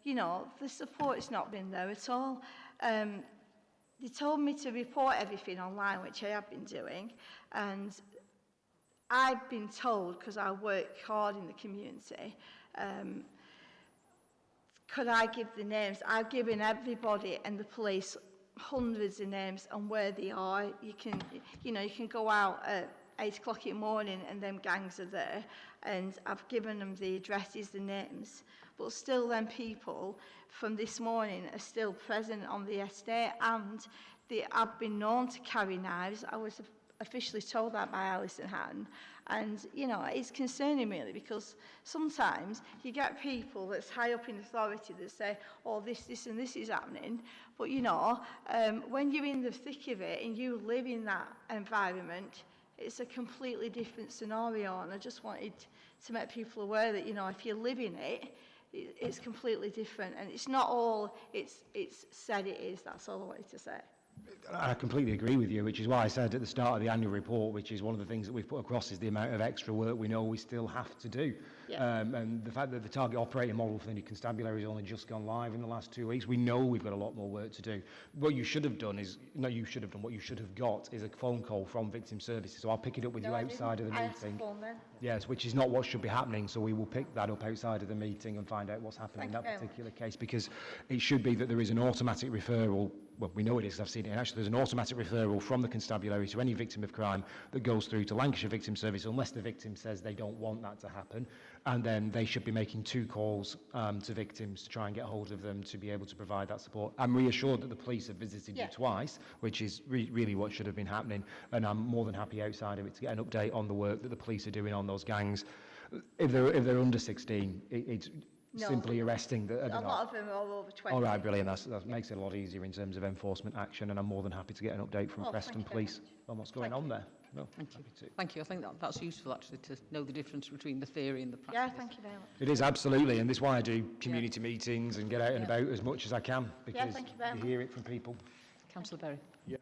you know, the support's not been there at all. They told me to report everything online, which I have been doing, and I've been told, because I work hard in the community, could I give the names? I've given everybody and the police hundreds of names and where they are. You can go out at 8 o'clock in the morning and them gangs are there, and I've given them the addresses, the names, but still them people from this morning are still present on the estate, and they have been known to carry knives. I was officially told that by Alison Hatton, and you know, it's concerning really, because sometimes you get people that's high up in authority that say, oh, this and this is happening, but you know, when you're in the thick of it and you live in that environment, it's a completely different scenario. And I just wanted to make people aware that, you know, if you live in it, it's completely different, and it's not all it's said it is. That's all I wanted to say. I completely agree with you, which is why I said at the start of the annual report, which is one of the things that we've put across, is the amount of extra work we know we still have to do. Yeah. And the fact that the target operating model for the new constabulary has only just gone live in the last 2 weeks, we know we've got a lot more work to do. What you should have done is, what you should have got is a phone call from victim services. So I'll pick it up with you outside of the meeting. Yes, which is not what should be happening. So we will pick that up outside of the meeting and find out what's happening in that particular case, because it should be that there is an automatic referral. Well, we know it is, I've seen it, and actually there's an automatic referral from the constabulary to any victim of crime that goes through to Lancashire Victim Service, unless the victim says they don't want that to happen, and then they should be making 2 calls to victims to try and get hold of them to be able to provide that support. I'm reassured that the police have visited you twice, which is really what should have been happening, and I'm more than happy outside of it to get an update on the work that the police are doing on those gangs. If they're under 16, it's simply arresting the... A lot of them are over 20. All right, brilliant. That makes it a lot easier in terms of enforcement action, and I'm more than happy to get an update from Preston Police on what's going on there. No, Thank you. Thank you. I think that's useful, actually, to know the difference between the theory and the practice. Yeah, thank you very much. It is, absolutely, and this is why I do community meetings and get out and about as much as I can, because thank you very you hear it from people. Councillor Berry. Yeah,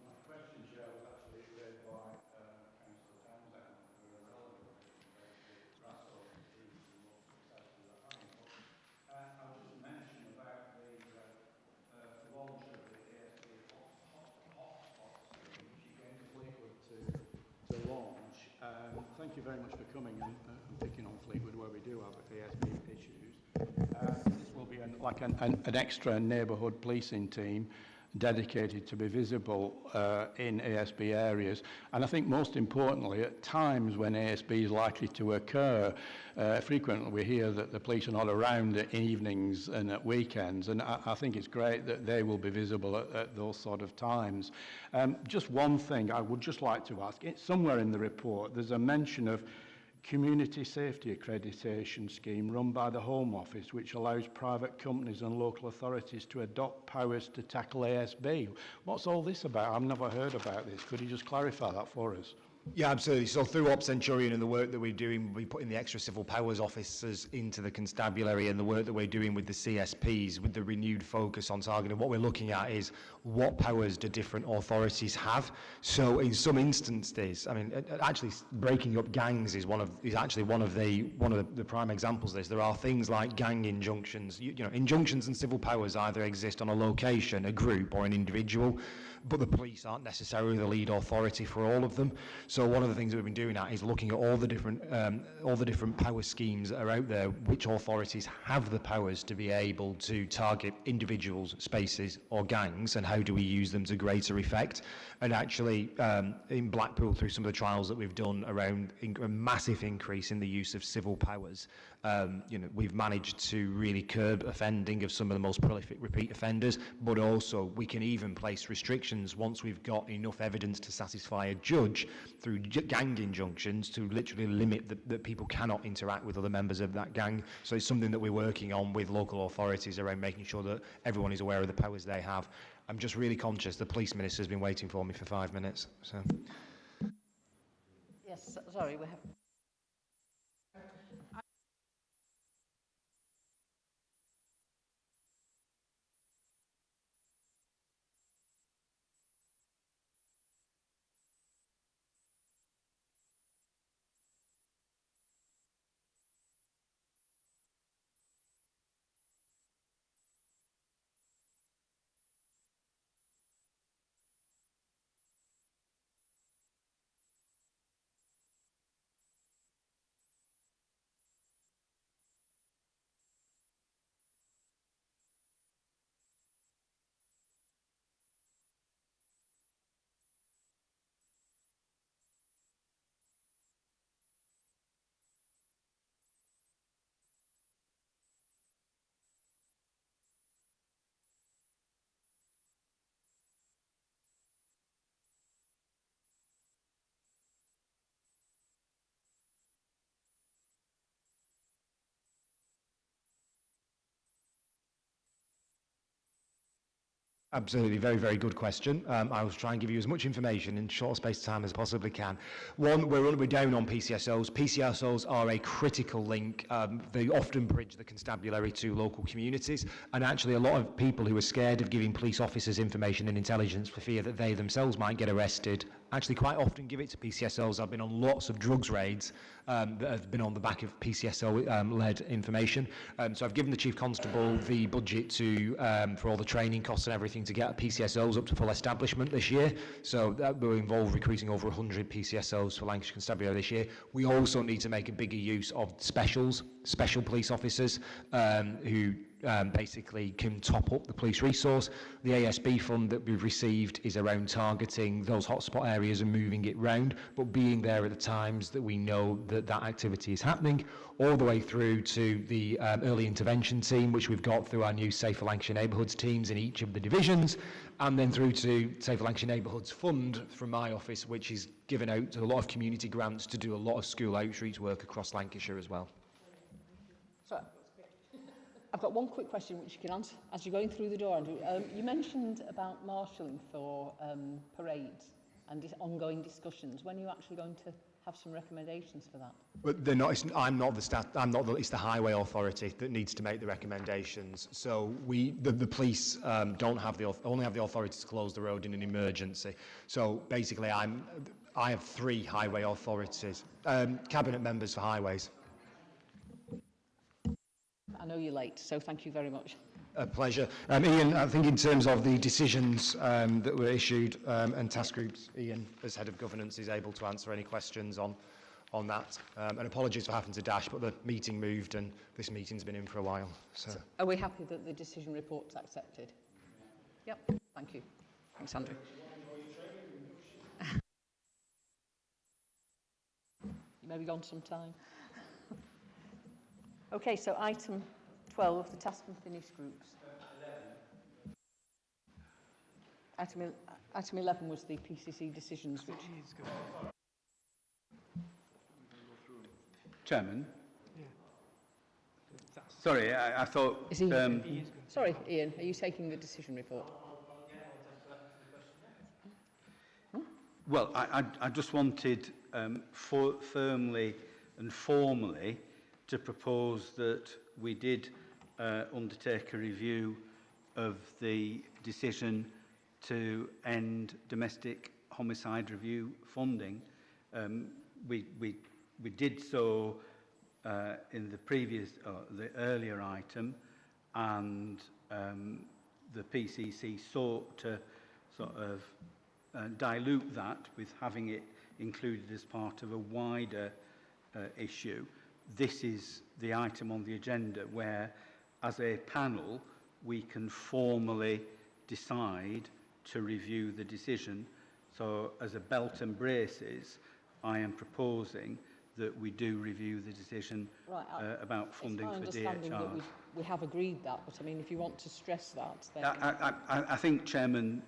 my question, Chair, was actually raised by Councillor Townsend, who are relevant to Russell and the more successful at home. I'll just mention about the launch of the ASB hotspot scheme, which is going to Fleetwood to launch. Thank you very much for coming and picking on Fleetwood, where we do have ASB issues. This will be an extra neighbourhood policing team dedicated to be visible in ASB areas. And I think most importantly, at times when ASB is likely to occur, frequently we hear that the police are not around at evenings and at weekends, and I think it's great that they will be visible at those sort of times. Just one thing I would just like to ask, it's somewhere in the report there's a mention of Community Safety Accreditation Scheme run by the Home Office, which allows private companies and local authorities to adopt powers to tackle ASB. What's all this about? I've never heard about this. Could you just clarify that for us? Yeah, absolutely. So through Op Centurion and the work that we're doing, we're putting the extra civil powers officers into the constabulary, and the work that we're doing with the CSPs, with the renewed focus on targeting. What we're looking at is what powers do different authorities have. So in some instances, I mean, actually breaking up gangs is actually one of the prime examples of this. There are things like gang injunctions. You know, injunctions and civil powers either exist on a location, a group, or an individual, but the police aren't necessarily the lead authority for all of them. So one of the things that we've been doing is looking at all the different power schemes that are out there, which authorities have the powers to be able to target individuals, spaces, or gangs, and how do we use them to greater effect. And actually, in Blackpool, through some of the trials that we've done around a massive increase in the use of civil powers, we've managed to really curb offending of some of the most prolific repeat offenders, but also we can even place restrictions once we've got enough evidence to satisfy a judge through gang injunctions to literally limit that people cannot interact with other members of that gang. So it's something that we're working on with local authorities around making sure that everyone is aware of the powers they have. I'm just really conscious the police minister has been waiting for me for 5 minutes. So. Yes, sorry, we have... Absolutely, very, very good question. I will try and give you as much information in short space of time as I possibly can. One, we're down on PCSOs. PCSOs are a critical link. They often bridge the constabulary to local communities, and actually a lot of people who are scared of giving police officers information and intelligence for fear that they themselves might get arrested actually quite often give it to PCSOs. I've been on lots of drugs raids that have been on the back of PCSO-led information. So I've given the Chief Constable the budget to for all the training costs and everything to get PCSOs up to full establishment this year. So that will involve recruiting over 100 PCSOs for Lancashire Constabulary this year. We also need to make a bigger use of special police officers who basically can top up the police resource. The ASB fund that we've received is around targeting those hotspot areas and moving it round, but being there at the times that we know that that activity is happening, all the way through to the early intervention team, which we've got through our new Safer Lancashire Neighbourhoods teams in each of the divisions, and then through to Safer Lancashire Neighbourhoods Fund from my office, which is given out to a lot of community grants to do a lot of school outreach work across Lancashire as well. So, I've got one quick question which you can answer as you're going through the door, Andrew. You mentioned about marshalling for parades and ongoing discussions. When are you actually going to have some recommendations for that? But they're not. I'm not the staff. It's the Highway Authority that needs to make the recommendations. So the police only have the authority to close the road in an emergency. So basically, I have 3 highway authorities, cabinet members for highways. I know you're late, so thank you very much. A pleasure. Ian, I think in terms of the decisions that were issued and task groups, Ian, as Head of Governance, is able to answer any questions on that. And apologies for having to dash, but the meeting moved and this meeting's been in for a while. So Are we happy that the decision report's accepted? Yep, thank you. Thanks, Andrew. You may be gone some time. Okay, so item 12, the task and finish groups. Item 11 was the PCC decisions, which... Chairman? Yeah. Sorry, I thought... Is he, sorry, Ian, are you taking the decision report? Well, I just wanted firmly and formally to propose that we did undertake a review of the decision to end domestic homicide review funding. We did so in the previous, the earlier item, and the PCC sought to sort of dilute that with having it included as part of a wider issue. This is the item on the agenda where, as a panel, we can formally decide to review the decision. So, as a belt and braces, I am proposing that we do review the decision about funding for DHRs. It's my understanding that we have agreed that, but I mean, if you want to stress that, then... I think Chairman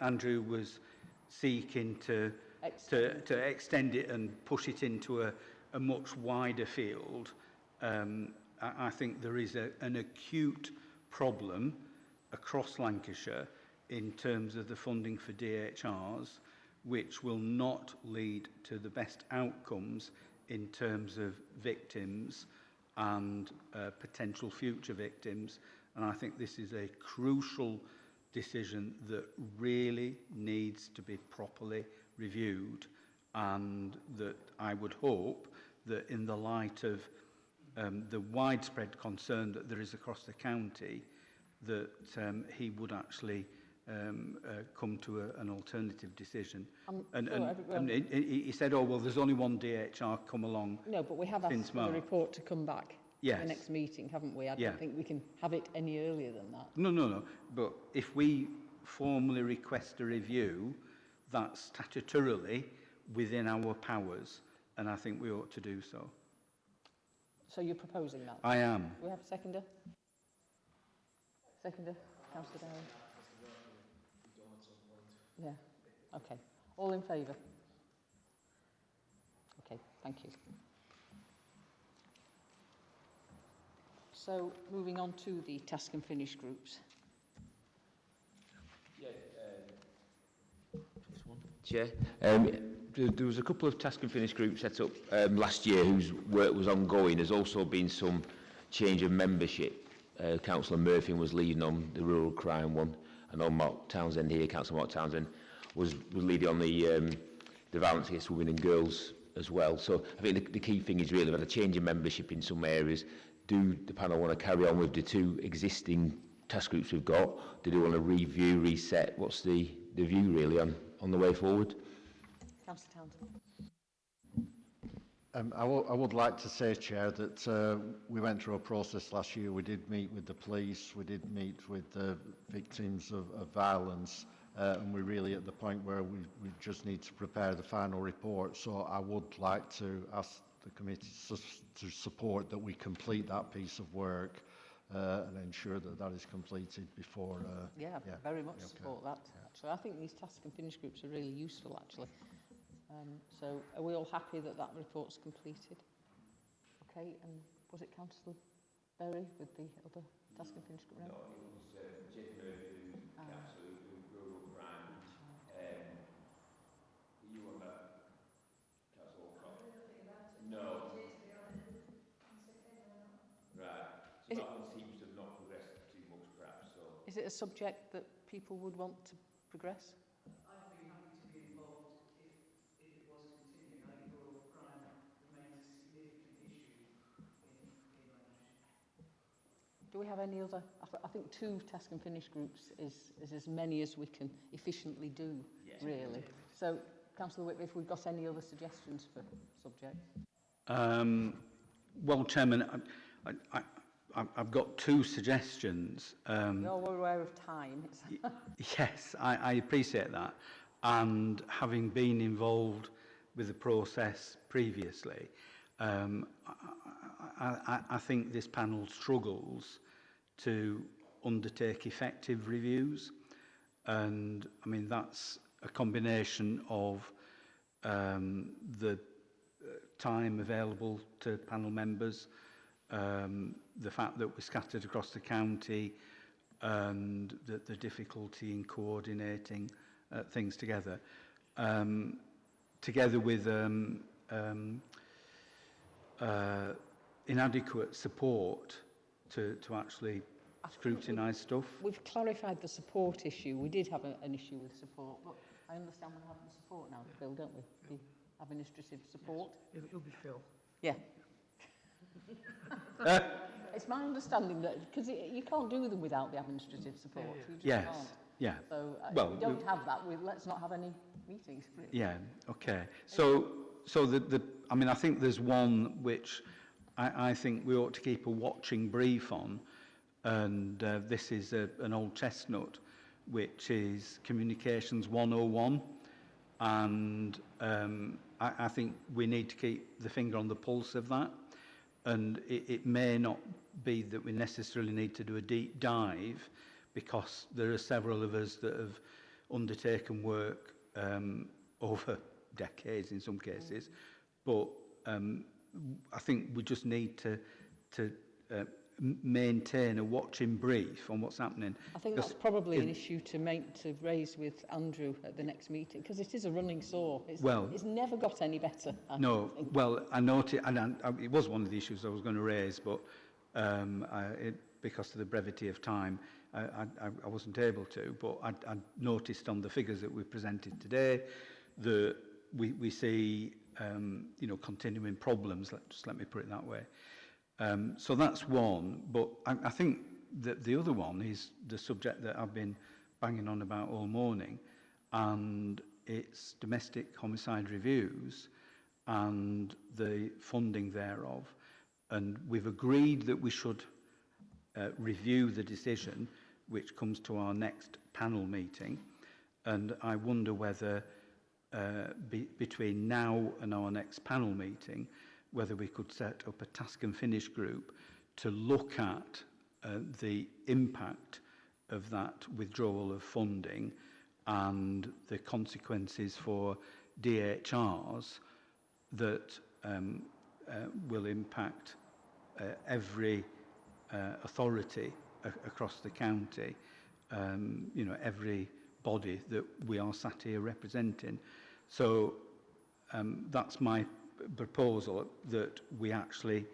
Andrew was seeking to extend it and push it into a much wider field. I think there is an acute problem across Lancashire in terms of the funding for DHRs, which will not lead to the best outcomes in terms of victims and potential future victims. And I think this is a crucial decision that really needs to be properly reviewed, and that I would hope that in the light of the widespread concern that there is across the county, that he would actually come to an alternative decision. And he said, oh, well, there's only one DHR come along. No, but we have asked for the report to come back yes. for the next meeting, haven't we? I don't think we can have it any earlier than that. No. But if we formally request a review, that's statutorily within our powers, and I think we ought to do so. So you're proposing that? I am. We have a seconder? Seconder, Councillor Darwen. Yeah, okay. All in favour? Okay, thank you. So, moving on to the task and finish groups. Chair. There was a couple of task and finish groups set up last year whose work was ongoing. There's also been some change of membership. Councillor Murphy was leading on the rural crime one. I know Mark Townsend here, Councillor Mark Townsend, was leading on the violence against women and girls as well. So I think the key thing is really about a change in membership in some areas. Do the panel want to carry on with the two existing task groups we've got? Do they want to review, reset? What's the view really on the way forward? Councillor Townsend. I would like to say, Chair, that we went through a process last year. We did meet with the police, we did meet with the victims of violence, and we're really at the point where we just need to prepare the final report. So I would like to ask the committee to support that we complete that piece of work and ensure that that is completed before... very much support that. Actually, I think these task and finish groups are really useful, actually. So are we all happy that that report's completed? Okay, and was it Councillor Berry with the other task and finish group? No, it was Jake Murphy, Councillor Rural Crime. You on that, Councillor Walcott? No. Right. So that one seems to have not progressed too much, perhaps. So. Is it a subject that people would want to progress? Do we have any other? I think two task and finish groups is as many as we can efficiently do, really. So, Councillor Whitby, if we've got any other suggestions for subjects? Well, Chairman, I've got two suggestions. We're all aware of time. Yes, I appreciate that. And having been involved with the process previously, I think this panel struggles to undertake effective reviews, and I mean that's a combination of the time available to panel members, the fact that we're scattered across the county, and the difficulty in coordinating things together, together with inadequate support to actually scrutinise stuff. We've clarified the support issue. We did have an issue with support, but I understand we're having support now, Phil, don't we? The administrative support. Yes. It'll be Phil. Yeah. It's my understanding that, because you can't do them without the administrative support. You just Yes. can't. Yeah. So well, if we don't have that, let's not have any meetings. Really. Yeah. Okay. So I mean, I think there's one which I think we ought to keep a watching brief on, and this is an old chestnut, which is Communications 101, and I think we need to keep the finger on the pulse of that, and it may not be that we necessarily need to do a deep dive, because there are several of us that have undertaken work over decades in some cases, but I think we just need to maintain a watching brief on what's happening. I think that's probably an issue to raise with Andrew at the next meeting, because it is a running sore. It's never got any better. Well, I noted, and it was one of the issues I was going to raise, but because of the brevity of time, I wasn't able to. But I noticed on the figures that we presented today that we see continuing problems. Let me put it that way. So that's one, but I think that the other one is the subject that I've been banging on about all morning, and it's domestic homicide reviews and the funding thereof. And we've agreed that we should review the decision, which comes to our next panel meeting, and I wonder whether between now and our next panel meeting, whether we could set up a task and finish group to look at the impact of that withdrawal of funding and the consequences for DHRs that will impact every authority across the county, every body that we are sat here representing. So that's my proposal, that we actually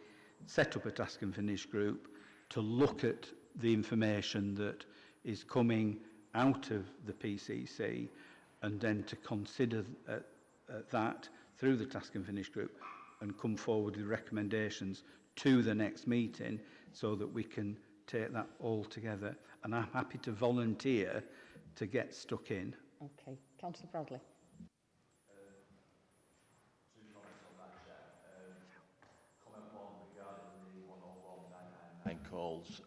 set up a task and finish group to look at the information that is coming out of the PCC, and then to consider that through the task and finish group and come forward with recommendations to the next meeting so that we can take that all together. And I'm happy to volunteer to get stuck in. Okay, Councillor Bradley. Two comments on that, Chair. Comment one regarding the 101 calls.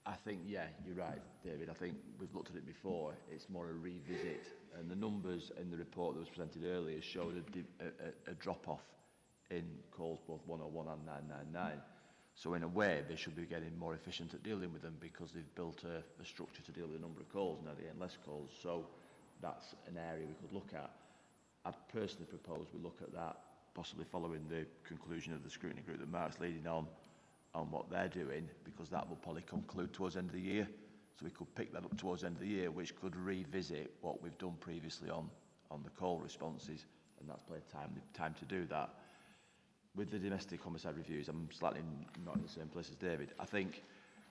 I think, yeah, you're right, David. I think we've looked at it before. It's more a revisit. And the numbers in the report that was presented earlier showed a drop-off in calls, both 101 and 999. So in a way, they should be getting more efficient at dealing with them because they've built a structure to deal with the number of calls. Now they're getting less calls. So that's an area we could look at. I personally propose we look at that, possibly following the conclusion of the scrutiny group that Mark's leading on what they're doing, because that will probably conclude towards the end of the year. So we could pick that up towards the end of the year, which could revisit what we've done previously on the call responses, and that's plenty of time to do that. With the domestic homicide reviews, I'm slightly not in the same place as David. I think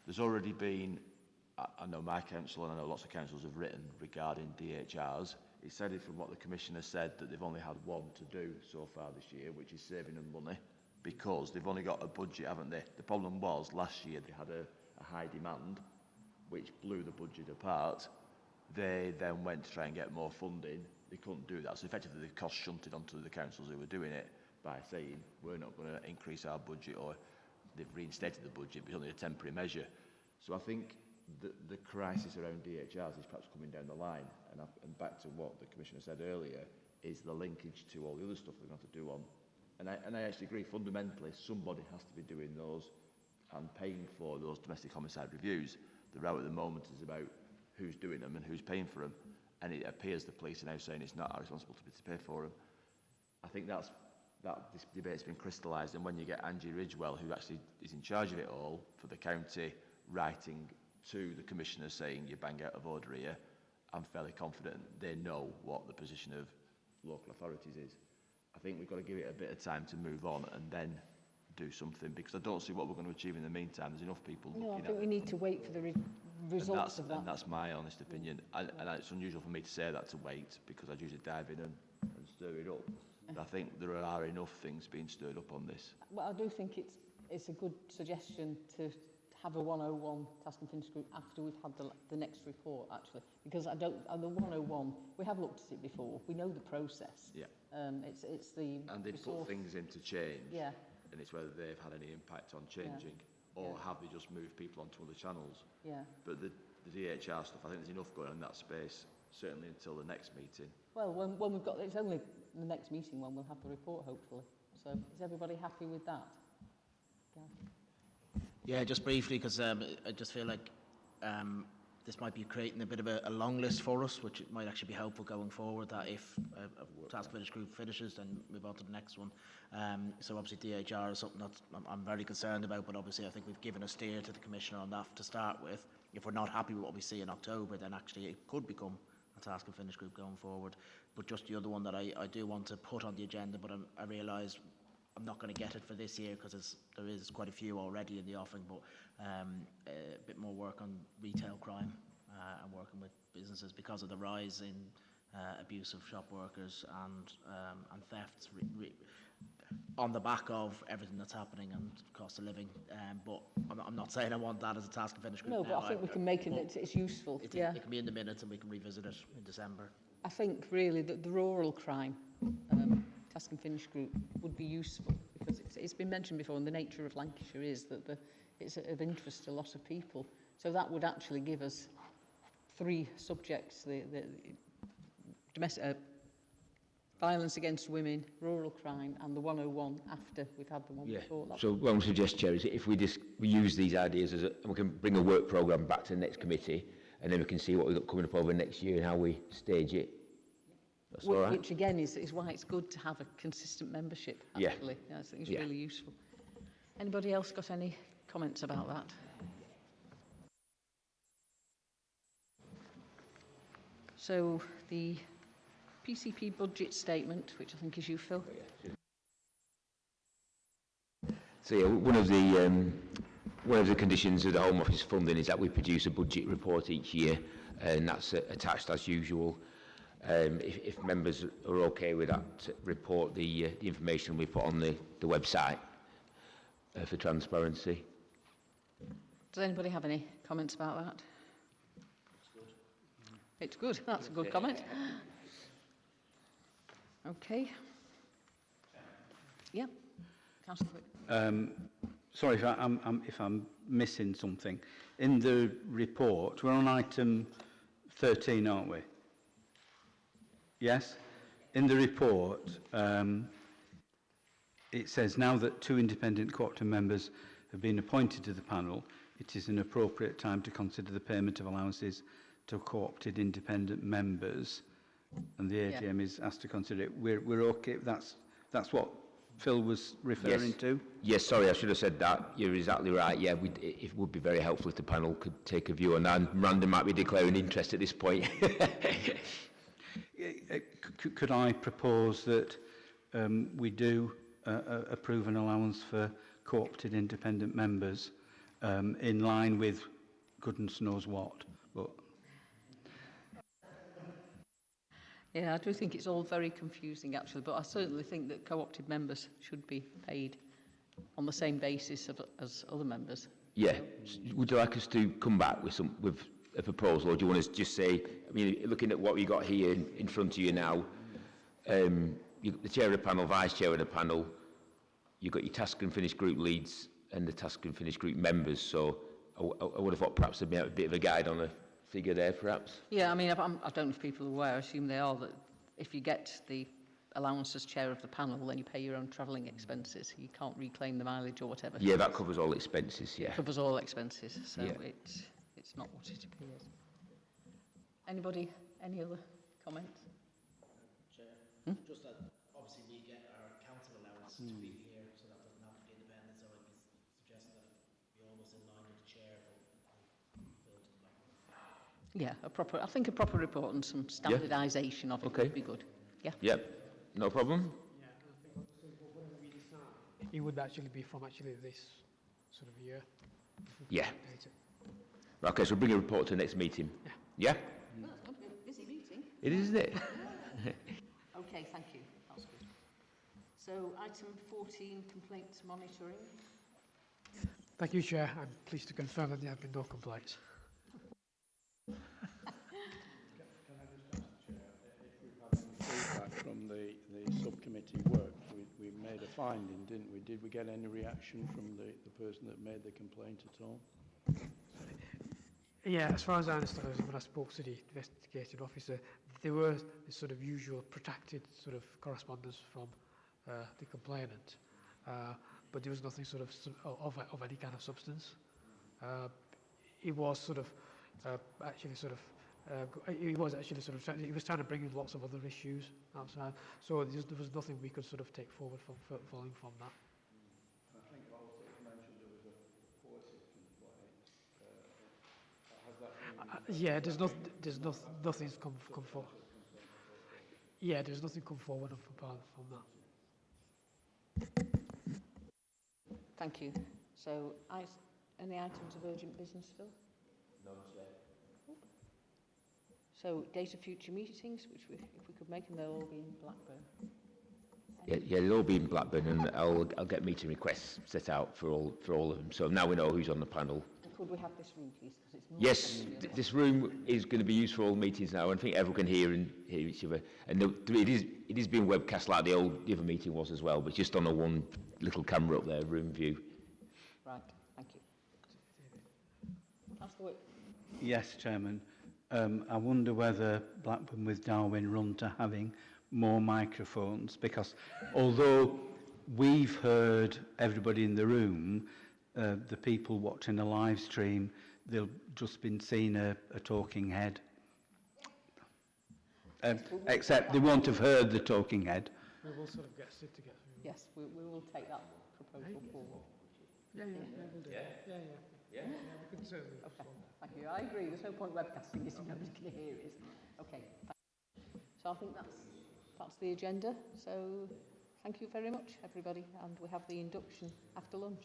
there's already been, I know my council and I know lots of councils have written regarding DHRs. It said it from what the Commissioner said that they've only had one to do so far this year, which is saving them money, because they've only got a budget, haven't they? The problem was last year they had a high demand, which blew the budget apart. They then went to try and get more funding. They couldn't do that. So effectively the cost shunted onto the councils who were doing it by saying, we're not going to increase our budget, or they've reinstated the budget, but it's only a temporary measure. So I think the crisis around DHRs is perhaps coming down the line. And back to what the Commissioner said earlier, is the linkage to all the other stuff they're going to have to do on. And I actually agree, fundamentally, somebody has to be doing those and paying for those domestic homicide reviews. The row at the moment is about who's doing them and who's paying for them. And it appears the police are now saying it's not our responsibility to pay for them. I think this debate's been crystallised, and when you get Angie Ridgewell, who actually is in charge of it all for the county, writing to the Commissioner saying you bang out of order here, I'm fairly confident they know what the position of local authorities is. I think we've got to give it a bit of time to move on and then do something, because I don't see what we're going to achieve in the meantime. There's enough people looking at it. I think we need to wait for the results of that. And that's my honest opinion. And it's unusual for me to say that, to wait, because I'd usually dive in and stir it up. But I think there are enough things being stirred up on this. Well, I do think it's a good suggestion to have a 101 task and finish group after we've had the next report, actually, because on the 101 we have looked at it before. We know the process. Yeah. It's the and they've put things into change. Yeah. And it's whether they've had any impact on changing, or have they just moved people onto other channels. Yeah. But the DHR stuff, I think there's enough going on in that space, certainly until the next meeting. Well, when we've got, it's only the next meeting when we'll have the report, hopefully. So is everybody happy with that? Yeah, just briefly, because I just feel like this might be creating a bit of a long list for us, which might actually be helpful going forward, that if a task finish group finishes, then move on to the next one. So obviously DHR is something that I'm very concerned about, but obviously I think we've given a steer to the Commissioner on that to start with. If we're not happy with what we see in October, then actually it could become a task and finish group going forward. But just the other one that I do want to put on the agenda, but I realise I'm not going to get it for this year because there is quite a few already in the offing, but a bit more work on retail crime and working with businesses because of the rise in abuse of shop workers and thefts on the back of everything that's happening and cost of living. But I'm not saying I want that as a task and finish group. No, but I think we can make it, it's useful. It can be in the minutes and we can revisit it in December. I think really that the rural crime task and finish group would be useful, because it's been mentioned before, and the nature of Lancashire is that it's of interest to a lot of people. So that would actually give us 3 subjects: the domestic violence against women, rural crime, and the 101 after we've had the one before. So what I suggest, Chair, is if we use these ideas and we can bring a work programme back to the next committee, and then we can see what we've got coming up over next year and how we stage it. That's all right. Which again is why it's good to have a consistent membership, actually. Yeah. I think it's really useful. Anybody else got any comments about that? So the PCP budget statement, which I think is you, Phil. So yeah, one of the conditions of the Home Office funding is that we produce a budget report each year, and that's attached as usual. If members are okay with that report, the information we put on the website for transparency. Does anybody have any comments about that? It's good. That's a good comment. Okay. Yeah. Councillor Wick. Sorry if I'm missing something. In the report, we're on item 13, aren't we? Yes? In the report, it says, now that 2 independent cooperative members have been appointed to the panel, it is an appropriate time to consider the payment of allowances to co-opted independent members, and the AGM is asked to consider it. We're okay. That's what Phil was referring to? Yes, sorry, I should have said that. You're exactly right. Yeah, it would be very helpful if the panel could take a view on that. And Miranda might be declaring interest at this point. Could I propose that we do approve an allowance for co-opted independent members in line with goodness knows what? But yeah, I do think it's all very confusing actually, but I certainly think that co-opted members should be paid on the same basis as other members. Yeah. Would you like us to come back with a proposal, or do you want us to just say, I mean, looking at what we got here in front of you now, the chair of the panel, vice chair of the panel, you've got your task and finish group leads and the task and finish group members, so I would have thought perhaps there'd be a bit of a guide on a figure there, perhaps? Yeah, I mean, I don't know if people are aware, I assume they are, that if you get the allowance as chair of the panel, then you pay your own travelling expenses. You can't reclaim the mileage or whatever. Yeah, that covers all expenses, yeah. It covers all expenses, so yeah. it's not what it appears. Anybody, any other comments? Chair, just that obviously we get our council allowance to be here, so that doesn't have to be independent, so I'd be suggesting that we almost in line with the chair, but yeah, I think a proper report and some standardisation of it would be good. Yeah. Yep, no problem. Yeah, and I think whatever we decide, it would actually be from this sort of year. Yeah. Okay, so we'll bring a report to the next meeting. Yeah. Yeah? Well, it's going to be a busy meeting. It is, isn't it? Okay, thank you. That's good. So, item 14, complaints monitoring. Thank you, Chair. I'm pleased to confirm that there have been no complaints. Feedback from the subcommittee work. We made a finding, didn't we? Did we get any reaction from the person that made the complaint at all? Yeah, as far as I understand, when I spoke to the investigating officer, there were the sort of usual protracted sort of correspondence from the complainant, but there was nothing sort of any kind of substance. It was sort of he was trying to bring in lots of other issues outside, so there was nothing we could sort of take forward following from that. I think also you mentioned there was a poetic complaint. Has that been... Yeah, nothing's come forward. Yeah, there's nothing come forward from that. Thank you. So, any items of urgent business, Phil? No, Chair. So, date of future meetings, which if we could make them, they'll all be in Blackburn. Yeah, they'll all be in Blackburn, and I'll get meeting requests set out for all of them. So now we know who's on the panel. And could we have this room, please? Because it's not Yes, this room is going to be used for all meetings now, and I think everyone can hear each other. And it is being webcast like the other meeting was as well, but just on a one little camera up there, room view. Right, thank you. Councillor Wick. Yes, Chairman. I wonder whether Blackburn with Darwen run to having more microphones, because although we've heard everybody in the room, the people watching the live stream, they'll just been seeing a talking head. Except they won't have heard the talking head. We will sort of get Sid to get through. Yes, we will take that proposal forward. Yeah, we'll do. Yeah. Yeah. We can certainly. Okay, thank you. I agree. There's no point webcasting this if nobody can hear it. Okay. So I think that's the agenda. So thank you very much, everybody. And we have the induction after lunch.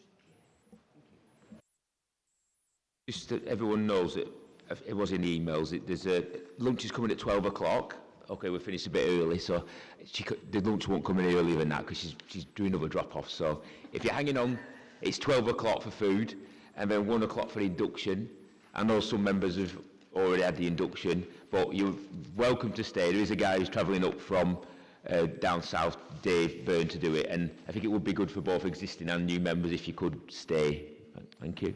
Just that everyone knows that it was in the emails. There's a lunch is coming at 12 o'clock. Okay, we're finished a bit early, so the lunch won't come in earlier than that because she's doing another drop-off. So if you're hanging on, it's 12 o'clock for food, and then 1 o'clock for induction. I know some members have already had the induction, but you're welcome to stay. There is a guy who's travelling up from down south, Dave Byrne, to do it, and I think it would be good for both existing and new members if you could stay. Thank you.